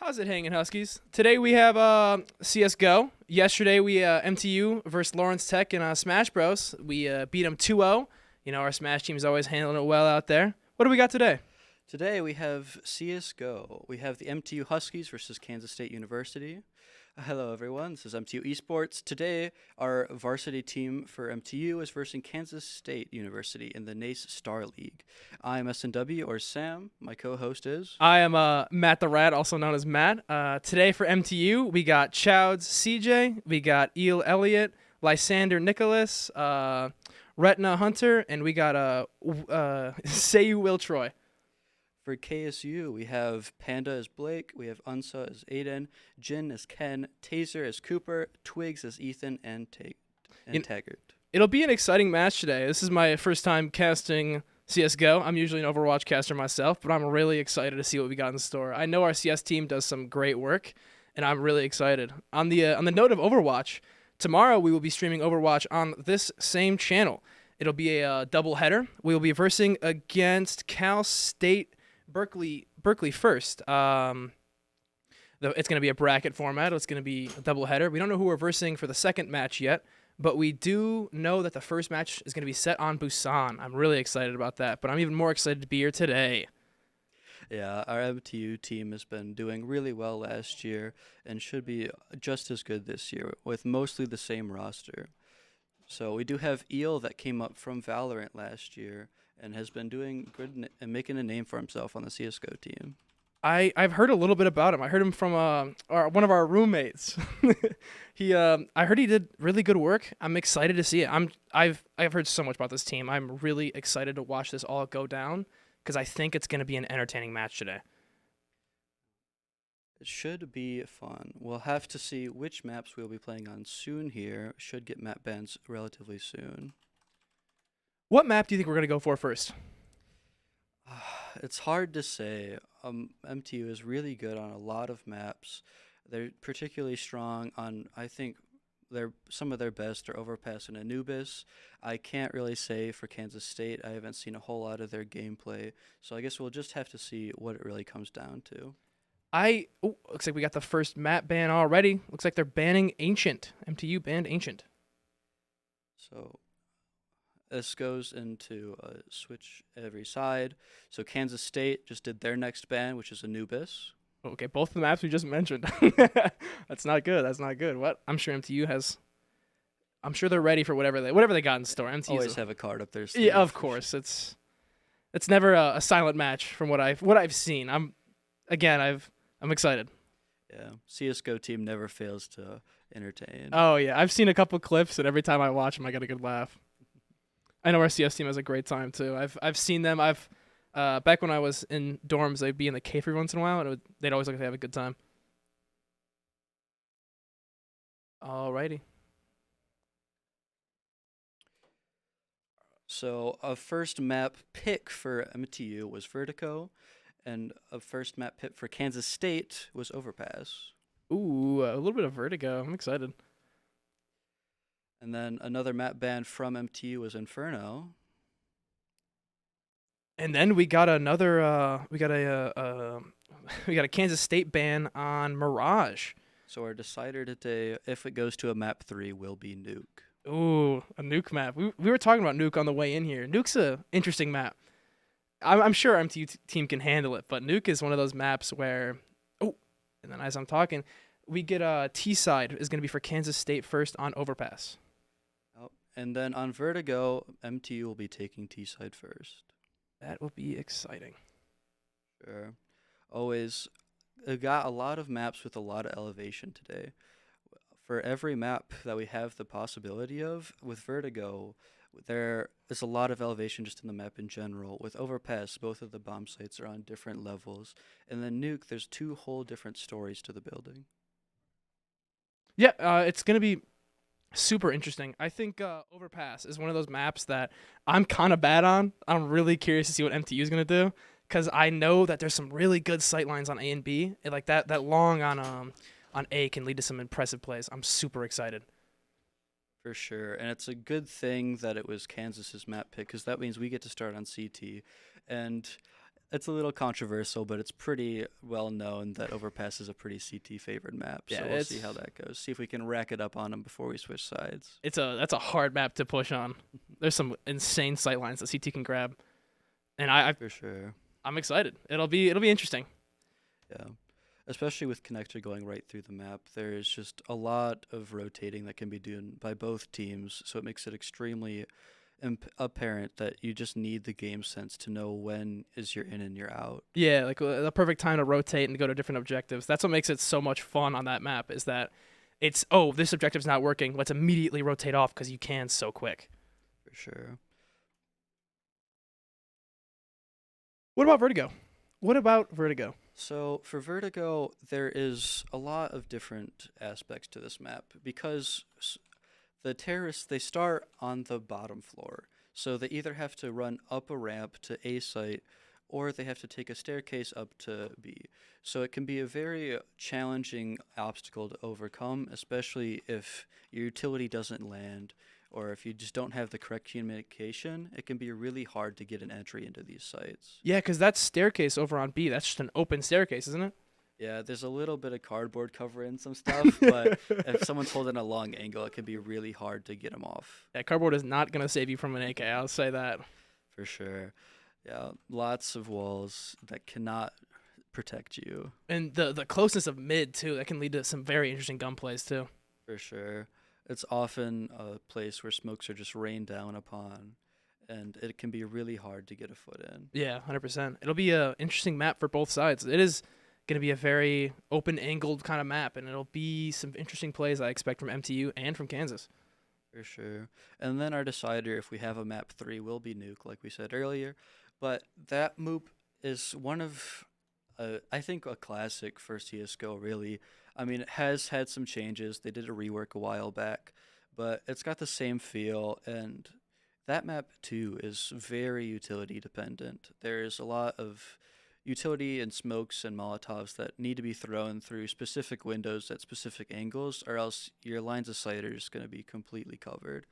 How's it hanging, Huskies? Today we have CSGO. Yesterday we MTU versus Lawrence Tech in Smash Bros. We beat them 2-0. You know, our Smash team is always handling it well out there. What do we got today? Today we have CSGO. We have the MTU Huskies versus Kansas State University. Hello everyone, this is MTU Esports. Today our varsity team for MTU is versus Kansas State University in the NACE Star League. I'm SNW or Sam. My co-host is... I am Matt the Rat, also known as Matt. Today for MTU we got Chowds CJ, we got Eel Elliott, Lysander Nicholas, Retna Hunter, and we got Sayu Will Troy. For KSU, we have Panda as Blake, we have Unsa as Aiden, Jin as Ken, Taser as Cooper, Twigs as Ethan, and Taggart. It'll be an exciting match today. This is my first time casting CSGO. I'm usually an Overwatch caster myself, but I'm really excited to see what we got in store. I know our CS team does some great work, and I'm really excited. On the note of Overwatch, tomorrow we will be streaming Overwatch on this same channel. It'll be a double header. We will be versing against Cal State Berkeley first. It's going to be a bracket format. It's going to be a doubleheader. We don't know who we're versing for the second match yet, but we do know that the first match is going to be set on Busan. I'm really excited about that, but I'm even more excited to be here today. Yeah, our MTU team has been doing really well last year and should be just as good this year with mostly the same roster. So we do have Eel that came up from Valorant last year and has been doing good and making a name for himself on the CSGO team. I've heard a little bit about him. I heard him from one of our roommates. I heard he did really good work. I'm excited to see it. I've heard so much about this team. I'm really excited to watch this all go down because I think it's going to be an entertaining match today. It should be fun. We'll have to see which maps we'll be playing on soon here. Should get map bans relatively soon. What map do you think we're going to go for first? It's hard to say. MTU is really good on a lot of maps. They're particularly strong on, I think, some of their best are Overpass and Anubis. I can't really say for Kansas State. I haven't seen a whole lot of their gameplay. So I guess we'll just have to see what it really comes down to. Looks like we got the first map ban already. Looks like they're banning Ancient. MTU banned Ancient. So this goes into switch every side. So Kansas State just did their next ban, which is Anubis. Okay, both the maps we just mentioned. That's not good. That's not good. What? I'm sure MTU has. I'm sure they're ready for whatever they got in store. MTU always have a card up there. Yeah, of course. It's never a silent match from what I've seen. I'm excited. Yeah, CSGO team never fails to entertain. Oh yeah, I've seen a couple clips, and every time I watch them, I get a good laugh. I know our CS team has a great time too. I've seen them. Back when I was in dorms, they'd be in the cave every once in a while, and they'd always look like they have a good time. Alrighty. So a first map pick for MTU was Vertigo, and a first map pick for Kansas State was Overpass. Ooh, a little bit of Vertigo. I'm excited. And then another map ban from MTU was Inferno. And then we got another we got a Kansas State ban on Mirage. So our decider today, if it goes to a map 3, will be Nuke. Ooh, a Nuke map. We were talking about Nuke on the way in here. Nuke's a interesting map. I'm sure our MTU team can handle it, but Nuke is one of those maps where and then as I'm talking, we get T side is going to be for Kansas State first on Overpass. And then on Vertigo, MTU will be taking T-side first. That will be exciting. Sure. Always got a lot of maps with a lot of elevation today. For every map that we have the possibility of, with Vertigo, there is a lot of elevation just in the map in general. With Overpass, both of the bomb sites are on different levels. And then Nuke, there's 2 whole different stories to the building. Yeah, it's going to be super interesting. I think Overpass is one of those maps that I'm kind of bad on. I'm really curious to see what MTU is going to do because I know that there's some really good sight lines on A and B. And like that long on A can lead to some impressive plays. I'm super excited. For sure. And it's a good thing that it was Kansas's map pick because that means we get to start on CT. And it's a little controversial, but it's pretty well known that Overpass is a pretty CT favored map. Yeah, So we'll see how that goes. See if we can rack it up on them before we switch sides. that's a hard map to push on. There's some insane sight lines that CT can grab, and For sure. I'm excited. It'll be interesting. Yeah. Especially with connector going right through the map, there is just a lot of rotating that can be done by both teams. So it makes it extremely apparent that you just need the game sense to know when is your in and you're out. Yeah, like the perfect time to rotate and go to different objectives. That's what makes it so much fun on that map. Is that it's this objective's not working. Let's immediately rotate off because you can so quick. For sure. What about Vertigo? What about Vertigo? So for Vertigo, there is a lot of different aspects to this map because the terrorists, they start on the bottom floor. So they either have to run up a ramp to A site or they have to take a staircase up to B. So it can be a very challenging obstacle to overcome, especially if your utility doesn't land or if you just don't have the correct communication. It can be really hard to get an entry into these sites. Yeah, because that staircase over on B, that's just an open staircase, isn't it? Yeah, there's a little bit of cardboard covering some stuff, but if someone's holding a long angle, it can be really hard to get them off. Yeah, cardboard is not gonna save you from an AK. I'll say that. For sure. Yeah, lots of walls that cannot protect you. And the closeness of mid too, that can lead to some very interesting gun plays too. For sure. It's often a place where smokes are just rained down upon, and it can be really hard to get a foot in. Yeah, 100%. It'll be a interesting map for both sides. It is going to be a very open-angled kind of map, and it'll be some interesting plays I expect from MTU and from Kansas. For sure. And then our decider, if we have a map 3, will be Nuke, like we said earlier. But that map is one of, I think, a classic for CSGO, really. I mean, it has had some changes. They did a rework a while back, but it's got the same feel, and that map, too, is very utility dependent. There's a lot of utility and smokes and Molotovs that need to be thrown through specific windows at specific angles, or else your lines of sight are just going to be completely covered.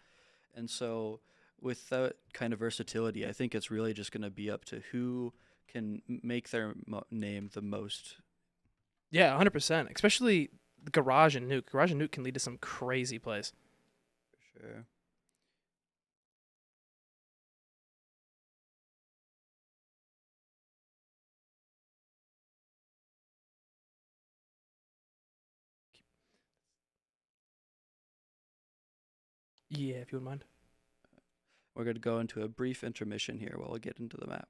And so, with that kind of versatility, I think it's really just going to be up to who can make their name the most. Yeah, 100%. Especially Garage and Nuke. Garage and Nuke can lead to some crazy plays. For sure. Yeah, if you wouldn't mind. We're going to go into a brief intermission here while we get into the map.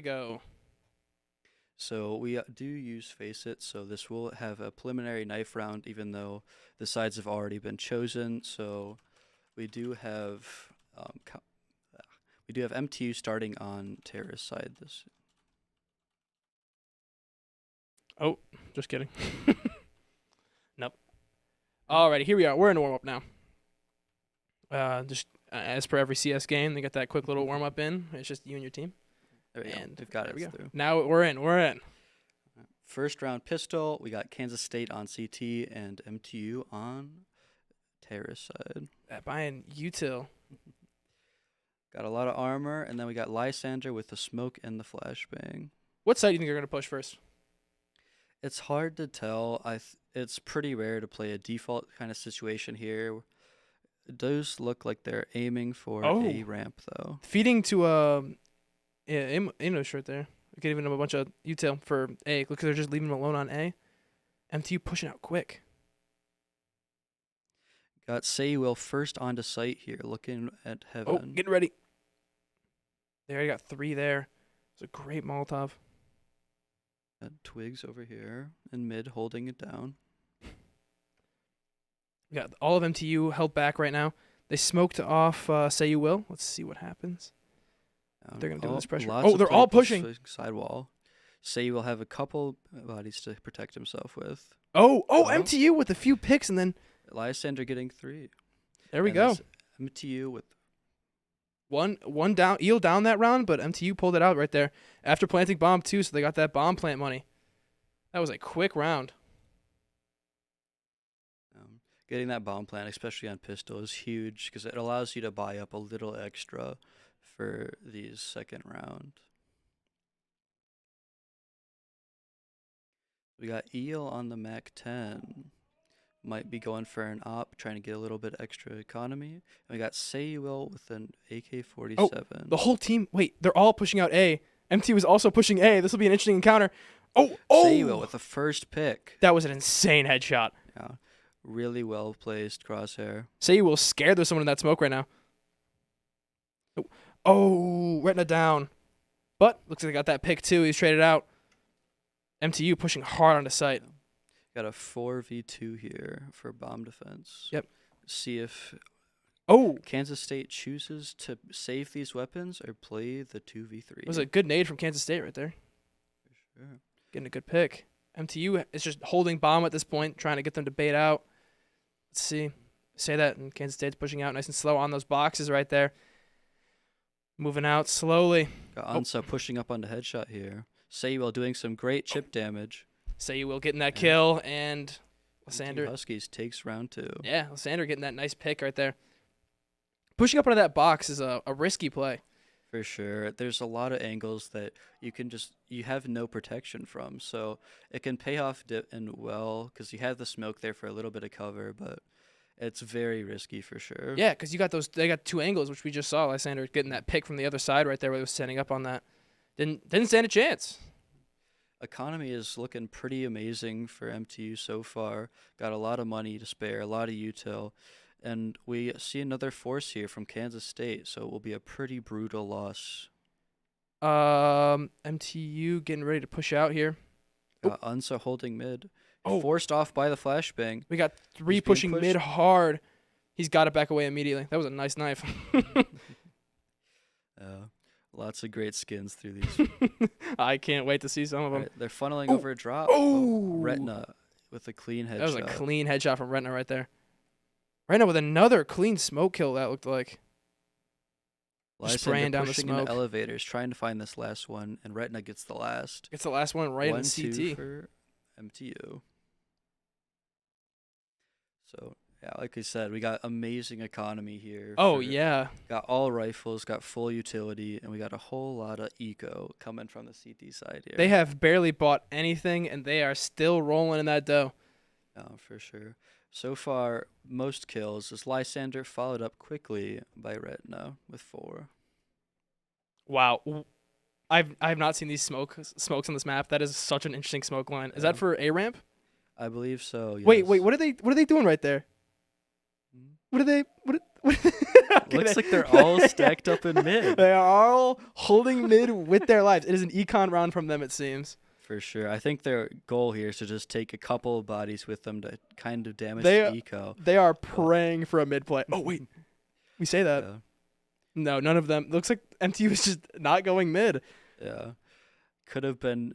go. So we do use Face It, so this will have a preliminary knife round, even though the sides have already been chosen. So we do have MTU starting on terrorist side. This Oh, just kidding. Nope. Alrighty, here we are. We're in warm up now. Just as per every CS game, they got that quick little warm up in. It's just you and your team. there we go. And We've got there it we go. through. Now we're in. We're in. First round pistol. We got Kansas State on CT and MTU on terrorist side. Buying util. Got a lot of armor, and then we got Lysander with the smoke and the flashbang. What side do you think they're gonna push first? It's hard to tell. It's pretty rare to play a default kind of situation here. It does look like they're aiming for a ramp, though. Feeding to Amos right there. We could even have a bunch of util for A. Look, they're just leaving him alone on A. MTU pushing out quick. Got Sayuil first onto site here, looking at heaven. Oh, getting ready. They already got 3 there. It's a great Molotov. Got Twigs over here in mid, holding it down. We got all of MTU held back right now. They smoked off Say You Will. Let's see what happens. They're going to do this pressure. Oh, they're all pushing. Sidewall. Sayuil have a couple bodies to protect himself with. Oh, MTU with a few picks and then... Lysander getting 3. There we go. MTU with... One down, Eel down that round, but MTU pulled it out right there after planting bomb too, so they got that bomb plant money. That was a quick round. Getting that bomb plant, especially on pistol, is huge because it allows you to buy up a little extra for these second round. We got Eel on the Mac 10. Might be going for an op, trying to get a little bit extra economy. And we got Sayuil with an AK-47. Oh, the whole team. Wait, they're all pushing out A. MT was also pushing A. This will be an interesting encounter. Oh! Sayuil with the first pick. That was an insane headshot. Yeah, really well placed crosshair. Sayuil scared there's someone in that smoke right now. Oh, Retina down. But looks like they got that pick too. He's traded out. MTU pushing hard onto site. Got a 4v2 here for bomb defense. Yep. See if Kansas State chooses to save these weapons or play the 2v3. It was a good nade from Kansas State right there. For sure. Getting a good pick. MTU is just holding bomb at this point, trying to get them to bait out. Let's see. Say that, and Kansas State's pushing out nice and slow on those boxes right there. Moving out slowly. Got Ansa pushing up on the headshot here. Sayuil doing some great chip damage. Say You Will getting that kill, and Lysander. Huskies takes round 2. Yeah, Lysander getting that nice pick right there. Pushing up into that box is a risky play. For sure. There's a lot of angles that you have no protection from, so it can pay off well because you have the smoke there for a little bit of cover, but it's very risky for sure. Yeah, because they got 2 angles, which we just saw. Lysander getting that pick from the other side right there where he was standing up on that. Didn't stand a chance. Economy is looking pretty amazing for MTU so far. Got a lot of money to spare, a lot of util, and we see another force here from Kansas State, so it will be a pretty brutal loss. MTU getting ready to push out here. Got Unsa holding mid. Forced off by the flashbang. We got 3 pushing mid hard. He's got it back away immediately. That was a nice knife. Lots of great skins through these. I can't wait to see some of them. Right, they're funneling over a drop. Retina with a clean headshot. That was a clean headshot from Retina right there. Retina with another clean smoke kill, that looked like. Spraying down the smoke. Into elevators, trying to find this last one, and Retina gets the last. Gets the last one right in CT. 1-2 for MTU. So, yeah, like I said, we got amazing economy here. Oh, yeah. Got all rifles, got full utility, and we got a whole lot of eco coming from the CT side here. They have barely bought anything, and they are still rolling in that dough. Oh, for sure. So far, most kills is Lysander, followed up quickly by Retina with 4. Wow. I've not seen these smokes on this map. That is such an interesting smoke line. Is that for A ramp? I believe so. Yes. Wait. What are they doing right there? What are they? What okay, Looks like they're all stacked up in mid. They are all holding mid with their lives. It is an econ round from them, it seems. For sure. I think their goal here is to just take a couple of bodies with them to kind of damage They the eco. They are praying for a mid play. Oh wait, we say that. Yeah. No, none of them. Looks like MTU is just not going mid. Yeah. Could have been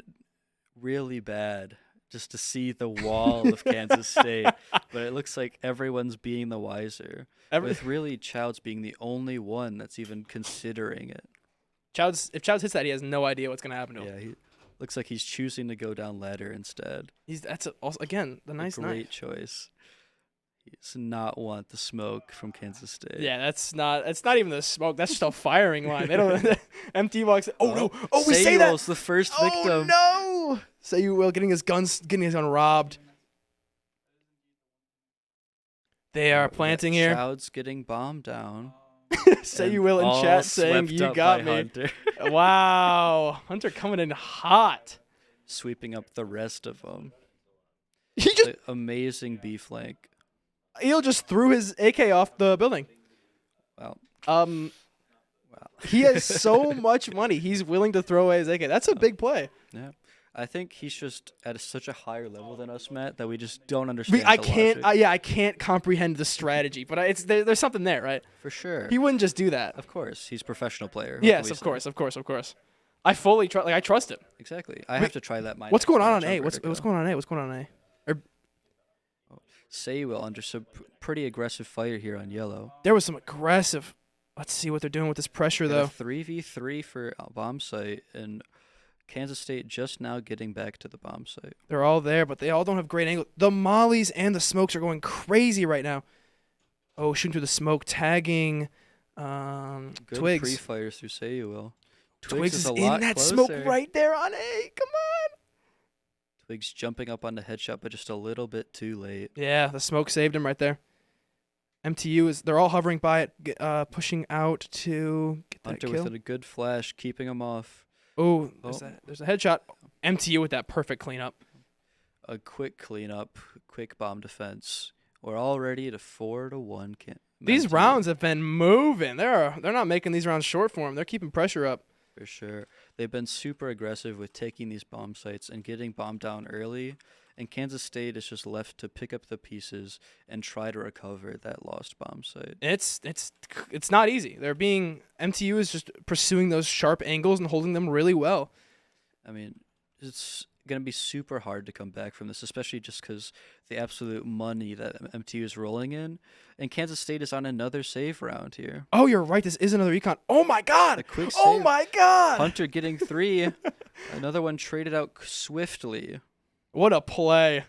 really bad just to see the wall of Kansas State, but it looks like everyone's being the wiser. With really Childs being the only one that's even considering it. If Childs hits that, he has no idea what's gonna happen to him. Yeah, he looks like he's choosing to go down ladder instead. Also again the nice Great knife. choice. He does not want the smoke from Kansas State. Yeah, it's not even the smoke. That's just a firing line. They don't. MT walks. Oh no! Oh, we say that. the first victim. Oh no! Say you will getting his gun robbed. They are planting here. Child's getting bombed down. Say you will in chat saying you got me. Hunter. Wow, Hunter coming in hot. Sweeping up the rest of them. He just amazing B flank. Eel just threw his AK off the building. Wow. He has so much money. He's willing to throw away his AK. That's a big play. Yeah. I think he's just at such a higher level than us, Matt, that we just don't understand. I can't comprehend the strategy, but there's something there, right? For sure. He wouldn't just do that. Of course, he's a professional player. Yes, of course. I fully trust. I trust him. Exactly. I have to try that. What's going on A? What's going on A? What's going on A? Saywill under some pretty aggressive fire here on yellow. There was some aggressive. Let's see what they're doing with this pressure, though. 3v3 for bomb site, and Kansas State just now getting back to the bomb site. They're all there, but they all don't have great angle. The mollies and the smokes are going crazy right now. Oh, shooting through the smoke, tagging Good Twigs. pre-fires through Saywill. Twigs is a in lot that closer. smoke right there on A. Come on. Twigs jumping up on the headshot, but just a little bit too late. Yeah, the smoke saved him right there. MTU they're all hovering by it, pushing out to get that Hunter kill. with a good flash, keeping him off. Oh, there's a headshot. MTU with that perfect cleanup. A quick cleanup, quick bomb defense. We're already at a 4-1. These rounds have been moving. They're not making these rounds short for them. They're keeping pressure up. For sure. They've been super aggressive with taking these bomb sites and getting bombed down early. And Kansas State is just left to pick up the pieces and try to recover that lost bomb site. It's not easy. MTU is just pursuing those sharp angles and holding them really well. I mean, it's going to be super hard to come back from this, especially just because the absolute money that MTU is rolling in. And Kansas State is on another save round here. Oh, you're right. This is another econ. Oh, my God. A quick Oh, save. my God. Hunter getting 3. Another one traded out swiftly. What a play.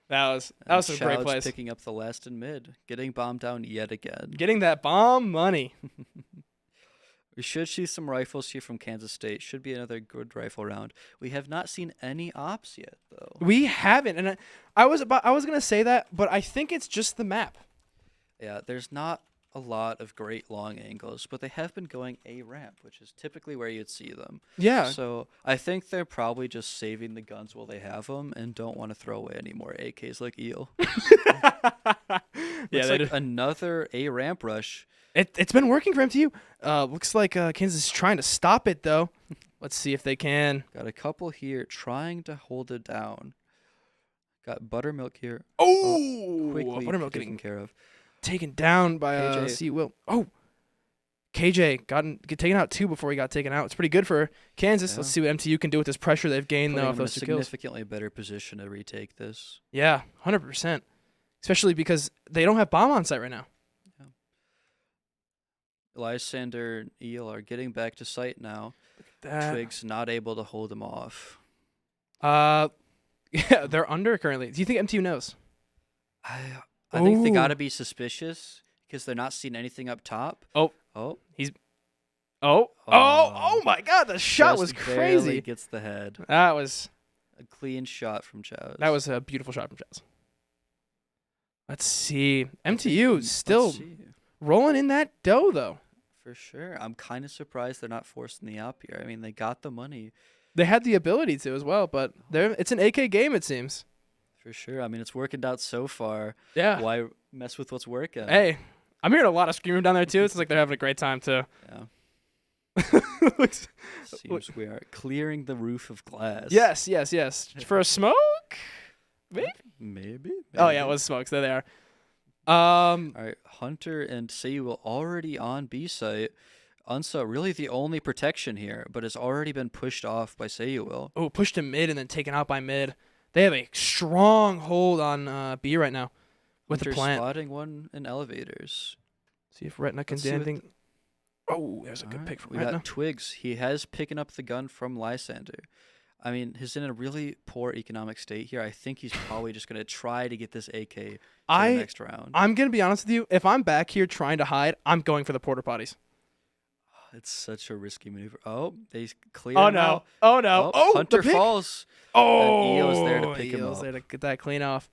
That was some great Child's plays. picking up the last in mid, getting bombed down yet again. Getting that bomb money. We should see some rifles here from Kansas State. Should be another good rifle round. We have not seen any ops yet, though. We haven't, and I was gonna say that, but I think it's just the map. Yeah, there's not a lot of great long angles, but they have been going A ramp, which is typically where you'd see them. Yeah. So I think they're probably just saving the guns while they have them and don't want to throw away any more AKs like Eel. Yeah, like another A ramp rush. It's been working for MTU. Looks like Kansas is trying to stop it though. Let's see if they can. Got a couple here trying to hold it down. Got Buttermilk here. Oh, quickly Buttermilk taken care of. Taken down by KJ. C. Will. Oh, KJ get taken out 2 before he got taken out. It's pretty good for Kansas. Yeah. Let's see what MTU can do with this pressure they've gained Putting though. them If in those a 2 kills. significantly better position to retake this. Yeah, 100%. Especially because they don't have bomb on site right now. Lysander and Eel are getting back to site now. That. Twigs not able to hold them off. Yeah, they're under currently. Do you think MTU knows? I think they Ooh. got to be suspicious because they're not seeing anything up top. Oh, Oh, oh my God! The shot was just barely crazy. gets the head. That was A clean shot from Chaz. a beautiful shot from Chaz. Let's see. MTU still Let's see. rolling in that dough though. For sure. I'm kind of surprised they're not forcing the op here. I mean, they got the money. They had the ability to as well, but it's an AK game it seems. For sure. I mean, it's working out so far. Yeah. Why mess with what's working? Hey, I'm hearing a lot of screaming down there too. It's like they're having a great time too. Yeah. Looks- Seems we are clearing the roof of glass. yes, yes, yes. For a smoke? Maybe? Maybe. Oh yeah, it maybe. was smokes. There they are. All right, Hunter and Seiyu already on B site. Unsa really the only protection here, but has already been pushed off by Seiyu. Oh, pushed to mid and then taken out by mid. They have a strong hold on B right now with the Hunter plant. spotting one in elevators. See if Retina can Let's do see what anything. Oh, there's a good Alright, pick from we Retina. got Twigs. He has picking up the gun from Lysander. I mean, he's in a really poor economic state here. I think he's probably just gonna try to get this AK to the next round. I'm gonna be honest with you. If I'm back here trying to hide, I'm going for the porta potties. It's such a risky maneuver. Oh, they clear Oh him no! out. Oh no! Oh, Hunter the pick. falls. Oh, Eo's there to pick him Eo's up. there to get that clean off.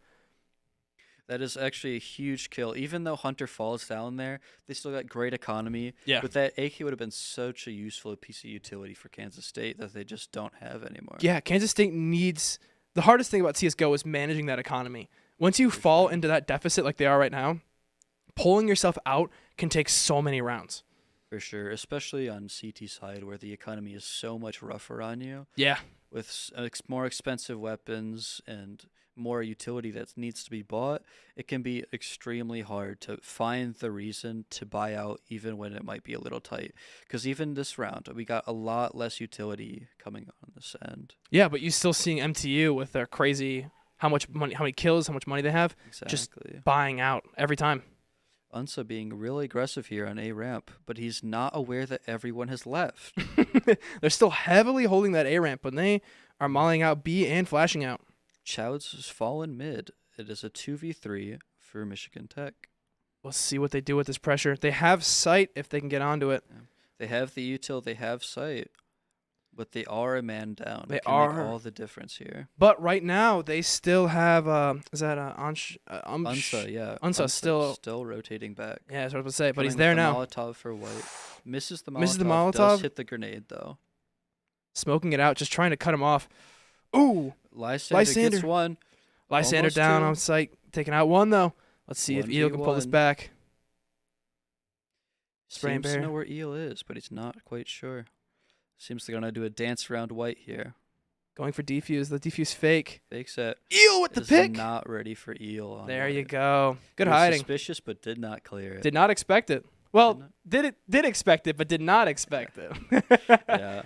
That is actually a huge kill. Even though Hunter falls down there, they still got great economy. Yeah. But that AK would have been such a useful piece of utility for Kansas State that they just don't have anymore. Yeah, Kansas State needs the hardest thing about CS:GO is managing that economy. Once you fall sure. into that deficit like they are right now, pulling yourself out can take so many rounds. For sure, especially on CT side where the economy is so much rougher on you Yeah. with more expensive weapons and more utility that needs to be bought. It can be extremely hard to find the reason to buy out even when it might be a little tight. Because even this round, we got a lot less utility coming on this end. Yeah, but you still seeing MTU with their crazy how much money, how many kills, how much money they have, just Exactly. buying out every time. Unsa being really aggressive here on A ramp, but he's not aware that everyone has left. They're still heavily holding that A ramp, but they are mauling out B and flashing out. Chowds has fallen mid. It is a 2v3 for Michigan Tech. We'll see what they do with this pressure. They have sight if they can get onto it. They have the util, they have sight, but they are a man down. They It can are. make all the difference here. But right now they still have is that Unsa, yeah. Unsa still rotating back. Yeah, that's what I was gonna say. But he's Coming there with the now. Molotov for white. Misses the Molotov. Misses the Does Molotov. hit the grenade though. Smoking it out, just trying to cut him off. Ooh, Lysander Lysander. gets one. Lysander Almost down two. on sight, taking out one though. Let's see if Eel can pull this 1v1. back. Spray and Seems to bear. know where Eel is, but he's not quite sure. Seems they're gonna do a dance around white here. Going for defuse. The defuse fake. Fakes it. Eel with the Is pick. not ready for Eel. On There you white. go. Good He was hiding. Suspicious, but did not clear it. Did not expect it. Well, Did did expect it, but did not expect it. Yeah,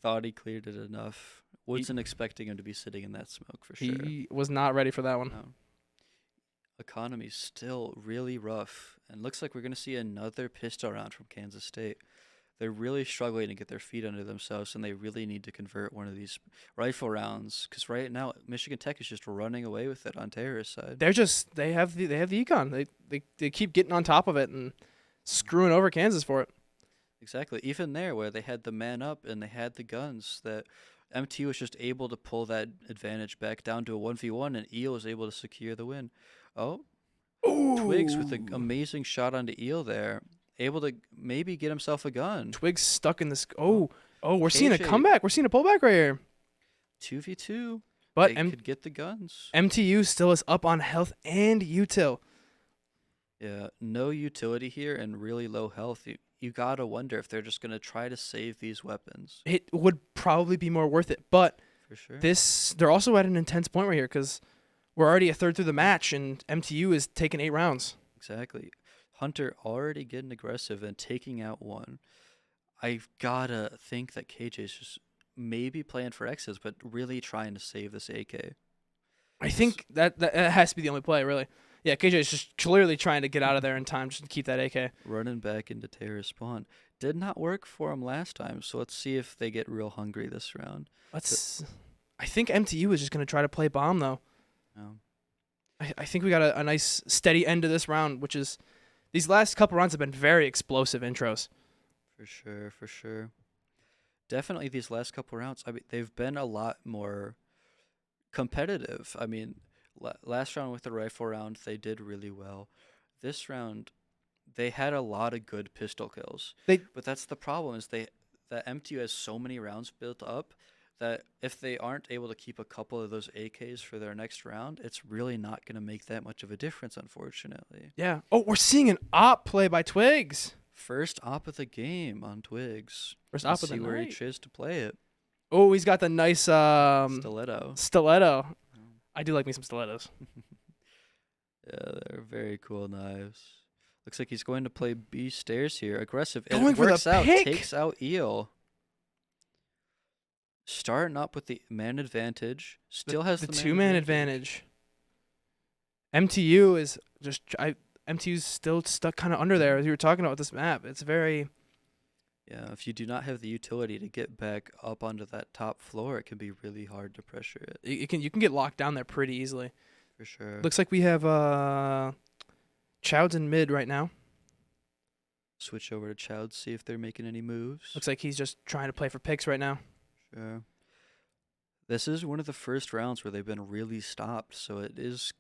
thought he cleared it enough. Wasn't expecting him to be sitting in that smoke for sure. He was not ready for that one. No. Economy's still really rough, and looks like we're gonna see another pistol round from Kansas State. They're really struggling to get their feet under themselves, and they really need to convert one of these rifle rounds. Because right now, Michigan Tech is just running away with it on Terra's side. They have the econ. They keep getting on top of it and screwing over Kansas for it. Exactly. Even there, where they had the man up and they had the guns, that MT was just able to pull that advantage back down to a 1v1, and Eel was able to secure the win. Oh, Twigs with an amazing shot onto Eel there. Able to maybe get himself a gun. Twigs stuck in this. Oh, we're seeing a KJ. comeback. We're seeing a pullback right here. 2v2. But They could get the guns. MTU still is up on health and util. Yeah, no utility here and really low health. You gotta wonder if they're just gonna try to save these weapons. It would probably be more worth it. But For sure. they're also at an intense point right here because we're already a third through the match and MTU is taking 8 rounds. Exactly. Hunter already getting aggressive and taking out one. I've gotta think that KJ's just maybe playing for X's, but really trying to save this AK. I think that has to be the only play, really. Yeah, KJ is just clearly trying to get out of there in time just to keep that AK. Running back into Terra's spawn. Did not work for him last time, so let's see if they get real hungry this round. I think MTU is just going to try to play bomb, though. No. I think we got a nice steady end to this round, which is these last couple rounds have been very explosive intros. For sure, for sure. Definitely these last couple rounds, I mean, they've been a lot more competitive. I mean, last round with the rifle round, they did really well. This round, they had a lot of good pistol kills. But that's the problem is that MTU has so many rounds built up. that if they aren't able to keep a couple of those AKs for their next round, it's really not going to make that much of a difference, unfortunately. Yeah. Oh, we're seeing an op play by Twigs. First op of the game on Twigs. First Let's op of the see where he night. chose to play it. Oh, he's got the nice Stiletto. stiletto. I do like me some stilettos. Yeah, they're very cool knives. Looks like he's going to play B stairs here. Aggressive. Going It for the works out. pick. Takes out Eel. Starting up with the man advantage. Still has the the two-man advantage. MTU is just MTU's still stuck kind of under there as you were talking about this map. It's very Yeah, if you do not have the utility to get back up onto that top floor, it can be really hard to pressure it. you can get locked down there pretty easily. For sure. Looks like we have Chowds in mid right now. Switch over to Choud, see if they're making any moves. Looks like he's just trying to play for picks right now. Sure. This is one of the first rounds where they've been really stopped, so it is,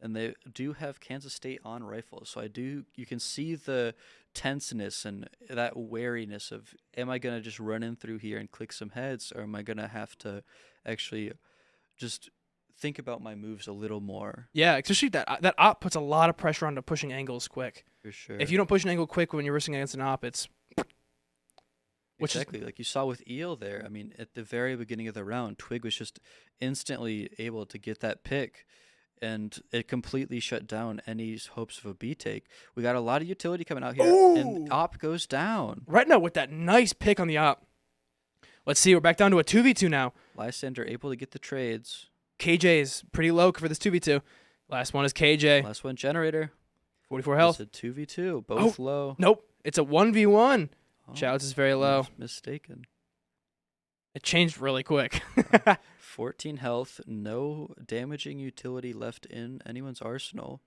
and they do have Kansas State on rifles, so you can see the tenseness and that wariness of, am I going to just run in through here and click some heads, or am I going to have to actually just think about my moves a little more? Yeah, especially that op puts a lot of pressure onto pushing angles quick. For sure. If you don't push an angle quick when you're risking against an op, it's exactly, like you saw with Eel there. I mean, at the very beginning of the round, Twig was just instantly able to get that pick, and it completely shut down any hopes of a B take. We got a lot of utility coming out here, and op goes down. Right now with that nice pick on the op. Let's see, we're back down to a 2v2 now. Lysander able to get the trades. KJ is pretty low for this 2v2. Last one is KJ. Last one, Generator. 44 health. It's a 2v2, both low. Nope, it's a 1v1. Oh, Chowds is very low. Mistaken. It changed really quick. 14 health, no damaging utility left in anyone's arsenal.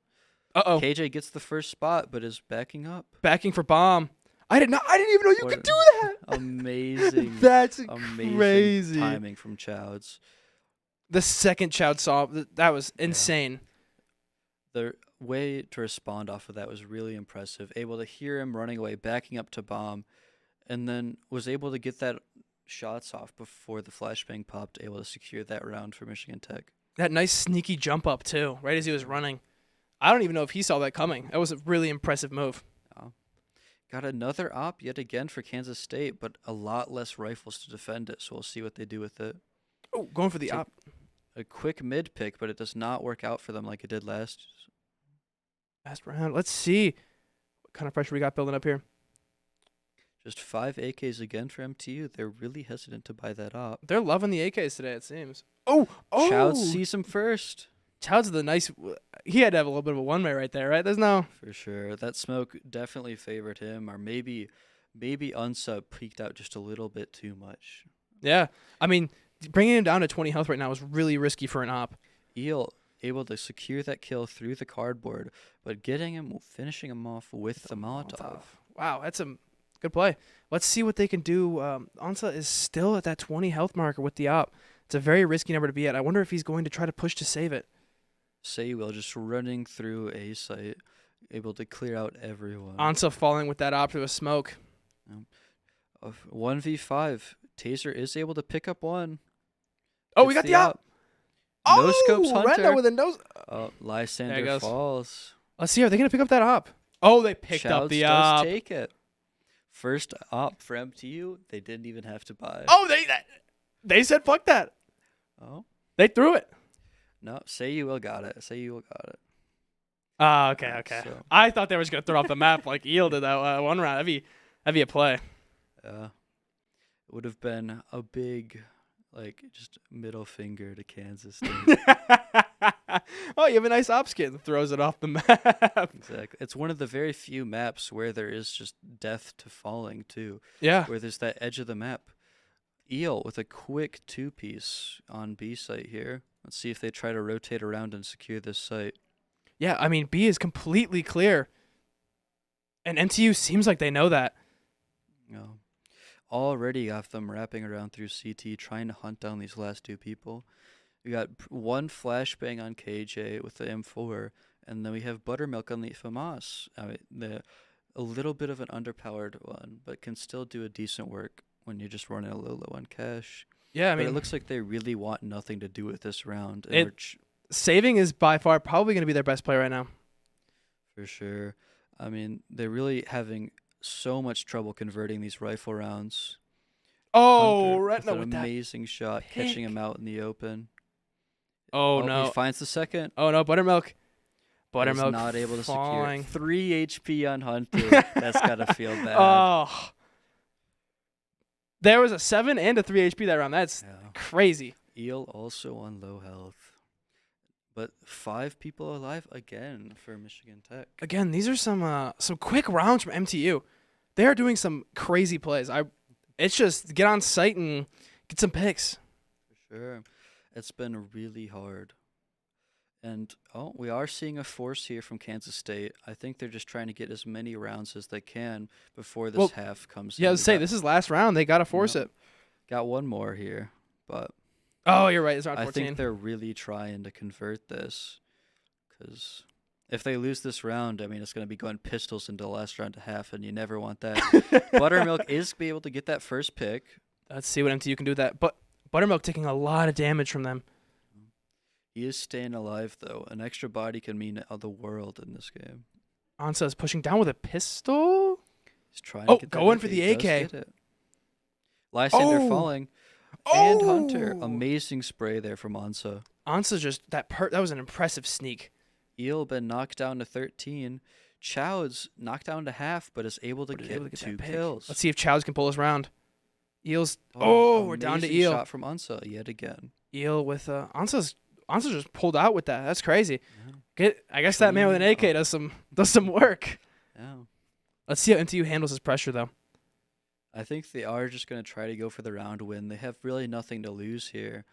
Uh-oh. KJ gets the first spot, but is backing up. Backing for bomb. I didn't even know you could do that. Amazing. That's amazing crazy. timing from Chowds. The second Chowd saw that was insane. The way to respond off of that was really impressive. Able to hear him running away, backing up to bomb, and then was able to get that shots off before the flashbang popped, able to secure that round for Michigan Tech. That nice sneaky jump up too, right as he was running. I don't even know if he saw that coming. That was a really impressive move. Got another op yet again for Kansas State, but a lot less rifles to defend it, so we'll see what they do with it. Oh, going for the op. A quick mid pick, but it does not work out for them like it did last round. Let's see what kind of pressure we got building up here. Just 5 AKs again for MTU. They're really hesitant to buy that op. They're loving the AKs today, it seems. Oh! Chowd sees him first. Chowd's the nice... He had to have a little bit of a one-way right there, right? There's no... For sure. That smoke definitely favored him, or maybe Unsub peeked out just a little bit too much. Yeah. I mean, bringing him down to 20 health right now is really risky for an op. Eel able to secure that kill through the cardboard, but finishing him off with the Molotov. Wow, that's a good play. Let's see what they can do. Ansa is still at that 20 health marker with the op. It's a very risky number to be at. I wonder if he's going to try to push to save it. Saywell just running through A site, able to clear out everyone. Ansa falling with that op to a smoke. 1v5. Taser is able to pick up one. Oh, we got the op. No scopes Hunter. Renda with a nose. Lysander falls. Let's see. Are they going to pick up that op? Oh, they picked up the op. Does take it. First op for MTU. They didn't even have to buy. Oh, they said fuck that. Oh. They threw it. No, Saywell got it. Oh, okay. So. I thought they were just going to throw off the map like Eel did that one round. That'd be a play. It would have been a big, just middle finger to Kansas State. Oh, you have a nice op skin that throws it off the map. Exactly. It's one of the very few maps where there is just death to falling, too. Yeah. Where there's that edge of the map. Eel with a quick 2-piece on B site here. Let's see if they try to rotate around and secure this site. Yeah, I mean, B is completely clear. And MTU seems like they know that. No. Already got them wrapping around through CT, trying to hunt down these last 2 people. We got one flashbang on KJ with the M4, and then we have Buttermilk on the FAMAS. A little bit of an underpowered one, but can still do a decent work when you're just running a little low on cash. Yeah, I But it mean, looks like they really want nothing to do with this round, and it saving is by far probably going to be their best player right now. for sure. I mean, they're really having so much trouble converting these rifle rounds. Oh, Hunter with Retina an with that amazing shot, catching him pick. out in the open. Oh Oh, he no. finds the second, Oh no, Buttermilk. but is Buttermilk not able to secure it. falling. 3 HP on Hunter. That's gotta feel bad. Oh, there was a 7 and a 3 HP that round. That's Yeah. crazy. Eel also on low health. But 5 people alive again for Michigan Tech. Again, these are some quick rounds from MTU. They are doing some crazy plays. It's just get on site and get some picks. For sure. It's been really hard. And, we are seeing a force here from Kansas State. I think they're just trying to get as many rounds as they can before this Well, half comes Yeah, I in. was say this is last round. They gotta force Yep. it. Got one more here, but Oh, you're right. It's round I 14. think they're really trying to convert this. Because if they lose this round, I mean, it's going to be going pistols into the last round to half, and you never want that. Buttermilk is be able to get that first pick. Let's see what MTU can do with that. But Buttermilk taking a lot of damage from them. He is staying alive, though. An extra body can mean the world in this game. Ansa is pushing down with a pistol. He's trying Oh, to get that going AK. for the He does AK. get it. Lysander Oh. falling. Oh, And Hunter. Amazing spray there from Ansa. Ansa just that was an impressive sneak. Eel been knocked down to 13. Chowd's knocked down to half, but is able to But is get able to get that 2 pick. kills. Let's see if Chowds can pull us round. Eel's we're down to amazing Eel. Shot from Unsa yet again. Eel with Ansa just pulled out with that. That's crazy. Yeah. I guess that man with an AK Clean does some work. Yeah. Let's see how MTU handles his pressure though. I think they are just going to try to go for the round win. They have really nothing to lose here.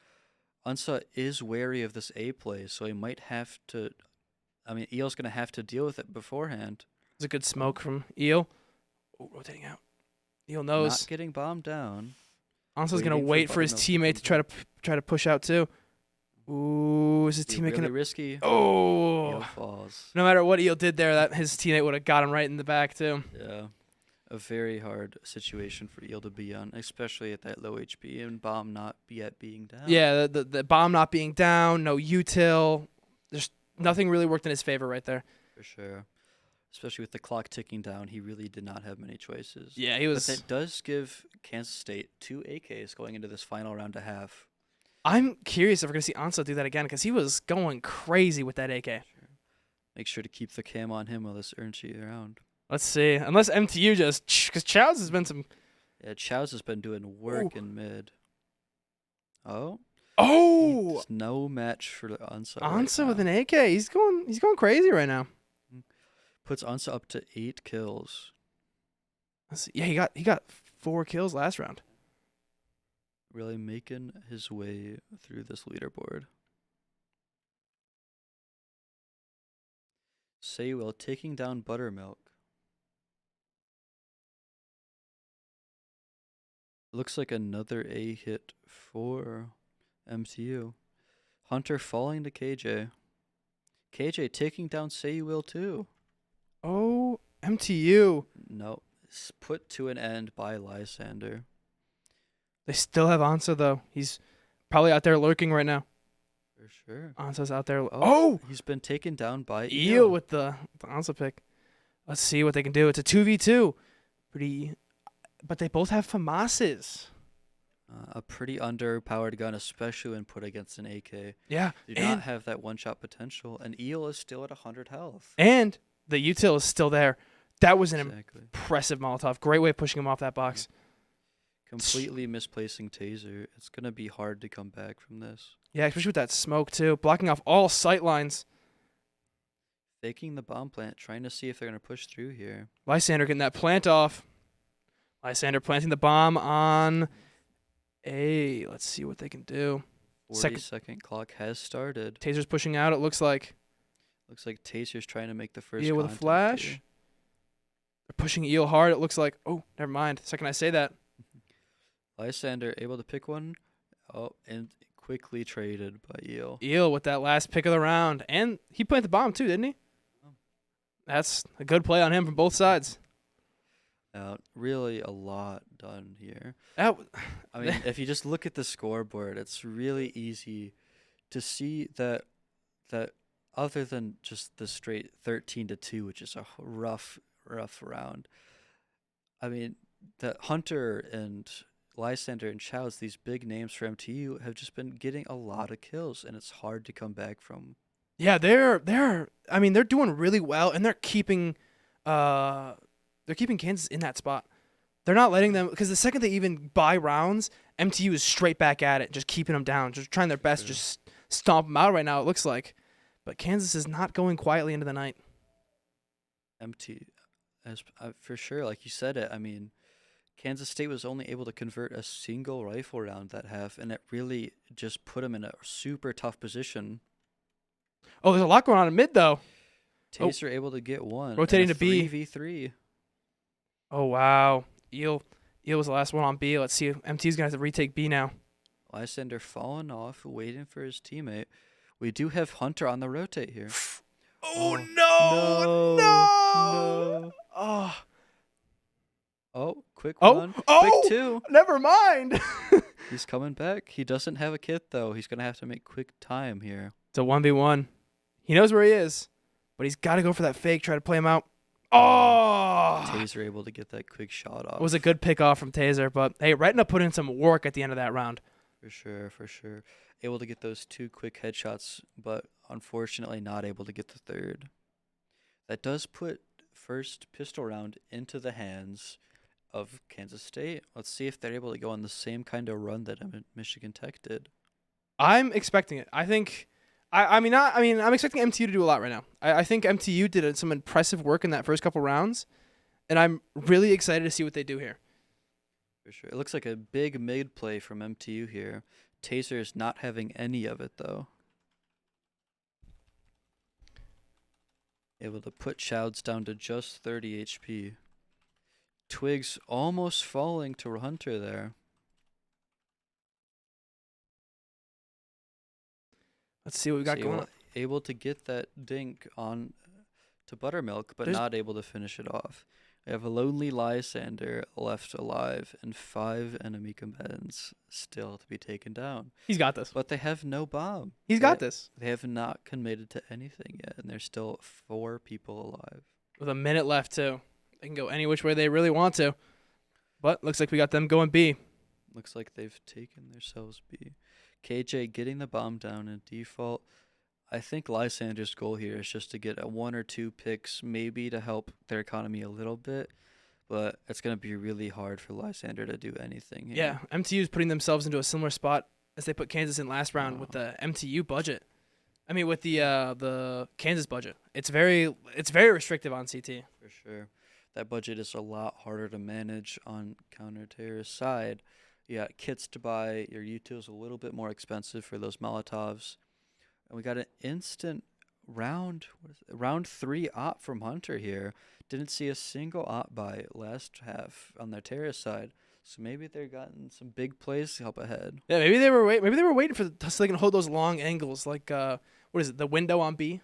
Unsa is wary of this A play, so he might have to. I mean, Eel's going to have to deal with it beforehand. It's a good smoke from Eel. Oh, rotating out. Eel knows. Not getting bombed down. Ansa's gonna waiting for wait for his Buttermilk to teammate to come try to push out too. Ooh, is his Be teammate really gonna? risky. Eel Oh, falls. no matter what Eel did there, that his teammate would have got him right in the back too. Yeah. A very hard situation for Eel to be on, especially at that low HP and bomb not yet being down. Yeah, the bomb not being down, no util. There's nothing really worked in his favor right there. For sure. Especially with the clock ticking down, he really did not have many choices. Yeah, he But was. that does give Kansas State 2 AKs going into this final round to half. I'm curious if we're gonna see Ansa do that again because he was going crazy with that AK. Make sure to keep the cam on him while this earns you around. Let's see. Unless MTU just because Chowds has been some. Yeah, Chow's has been doing work in mid. Oh, Oh, there's no match for the Ansa. Ansa with an AK. He's going crazy right now. Puts Ansa up to 8 kills. Let's see. Yeah, he got 4 kills last round. Really making his way through this leaderboard. Saywell taking down Buttermilk. Looks like another A hit for MTU. Hunter falling to KJ. KJ taking down Saywell too. Oh, MTU. No, it's put to an end by Lysander. They still have Ansa though. He's probably out there lurking right now. For sure. Ansa's out there. Oh, He's been taken down by Eel with the Ansa pick. Let's see what they can do. It's a 2v2. But they both have FAMASes. A pretty underpowered gun, especially when put against an AK. Yeah, Do not have that one-shot potential, and Eel is still at 100 health. and the util is still there. That was an Exactly. impressive Molotov. Great way of pushing him off that box. Completely misplacing Taser. It's going to be hard to come back from this. Yeah, especially with that smoke too, blocking off all sight lines. Faking the bomb plant, trying to see if they're going to push through here. Lysander getting that plant off. Lysander planting the bomb on A. Let's see what they can do. 40-second clock has started. Taser's pushing out, it looks like. Looks like Taser's trying to make the first Eel with a contact flash. here. They're pushing Eel hard, it looks like. Oh, never mind. The second I say that. Lysander able to pick one. Oh, and quickly traded by Eel. Eel with that last pick of the round. And he planted the bomb too, didn't he? Oh. That's a good play on him from both sides. Really a lot done here. That w- I mean, if you just look at the scoreboard, it's really easy to see that other than just the straight 13-2, which is a rough round. I mean, that Hunter and Lysander and Chow's, these big names for MTU, have just been getting a lot of kills, and it's hard to come back from. yeah, they're I mean, they're doing really well, and they're keeping Kansas in that spot. They're not letting them, because the second they even buy rounds, MTU is straight back at it, just keeping them down, just trying their best, Sure. just stomp them out right now. It looks like, but Kansas is not going quietly into the night. MT, as for sure, like you said it. I mean, Kansas State was only able to convert a single rifle round that half, and it really just put them in a super tough position. Oh, there's a lot going on in mid though. Taser able to get one. Rotating and a to B. 3v3. Oh wow, Eel was the last one on B. Let's see. MT's gonna have to retake B now. Lysander falling off, waiting for his teammate. We do have Hunter on the rotate here. Oh, no, no. Oh, Oh, quick oh, one. oh! Quick two. Never mind. He's coming back. He doesn't have a kit, though. He's going to have to make quick time here. It's a 1v1. He knows where he is, but he's got to go for that fake, try to play him out. Oh! Taser able to get that quick shot off. It was a good pick off from Taser, but hey, Retina put in some work at the end of that round. For sure, for sure. Able to get those two quick headshots, but unfortunately not able to get the third. That does put first pistol round into the hands of Kansas State. Let's see if they're able to go on the same kind of run that Michigan Tech did. I'm expecting it. I think, I'm expecting MTU to do a lot right now. I think MTU did some impressive work in that first couple rounds, and I'm really excited to see what they do here. For sure. It looks like a big mid play from MTU here. Taser is not having any of it, though. Able to put Chouds down to just 30 HP. Twigs almost falling to Hunter there. Let's see what we got going on. Able to get that dink on to Buttermilk, but not able to finish it off. We have a lonely Lysander left alive and 5 enemy combatants still to be taken down. He's got this. But they have no bomb. He's got this. They have not committed to anything yet, and there's still 4 people alive. With a minute left, too. They can go any which way they really want to. But looks like we got them going B. Looks like they've taken themselves B. KJ getting the bomb down in default. I think Lysander's goal here is just to get a 1 or 2 picks, maybe to help their economy a little bit. But it's going to be really hard for Lysander to do anything here. Yeah, MTU's putting themselves into a similar spot as they put Kansas in last round with the MTU budget. I mean, with the Kansas budget. It's very restrictive on CT. For sure. That budget is a lot harder to manage on counter-terrorist side. You got kits to buy. Your util's a little bit more expensive for those Molotovs. And we got an instant round 3 op from Hunter here. Didn't see a single op by last half on their terrorist side. So maybe they're gotten some big plays to help ahead. Yeah, maybe they were waiting for so they can hold those long angles like what is it, the window on B?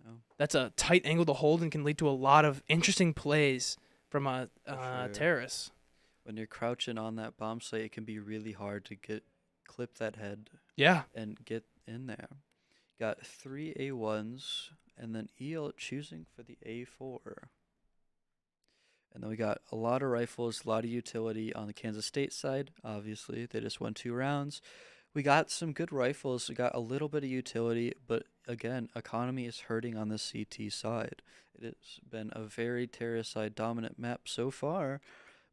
Oh. That's a tight angle to hold and can lead to a lot of interesting plays from a Sure. terrorist. When you're crouching on that bomb site, it can be really hard to clip that head. Yeah. And get in there. Got 3 A1s, and then Eel choosing for the A4. And then we got a lot of rifles, a lot of utility on the Kansas State side. Obviously, they just won 2 rounds. We got some good rifles. We got a little bit of utility, but again, economy is hurting on the CT side. It has been a very terrorist side dominant map so far,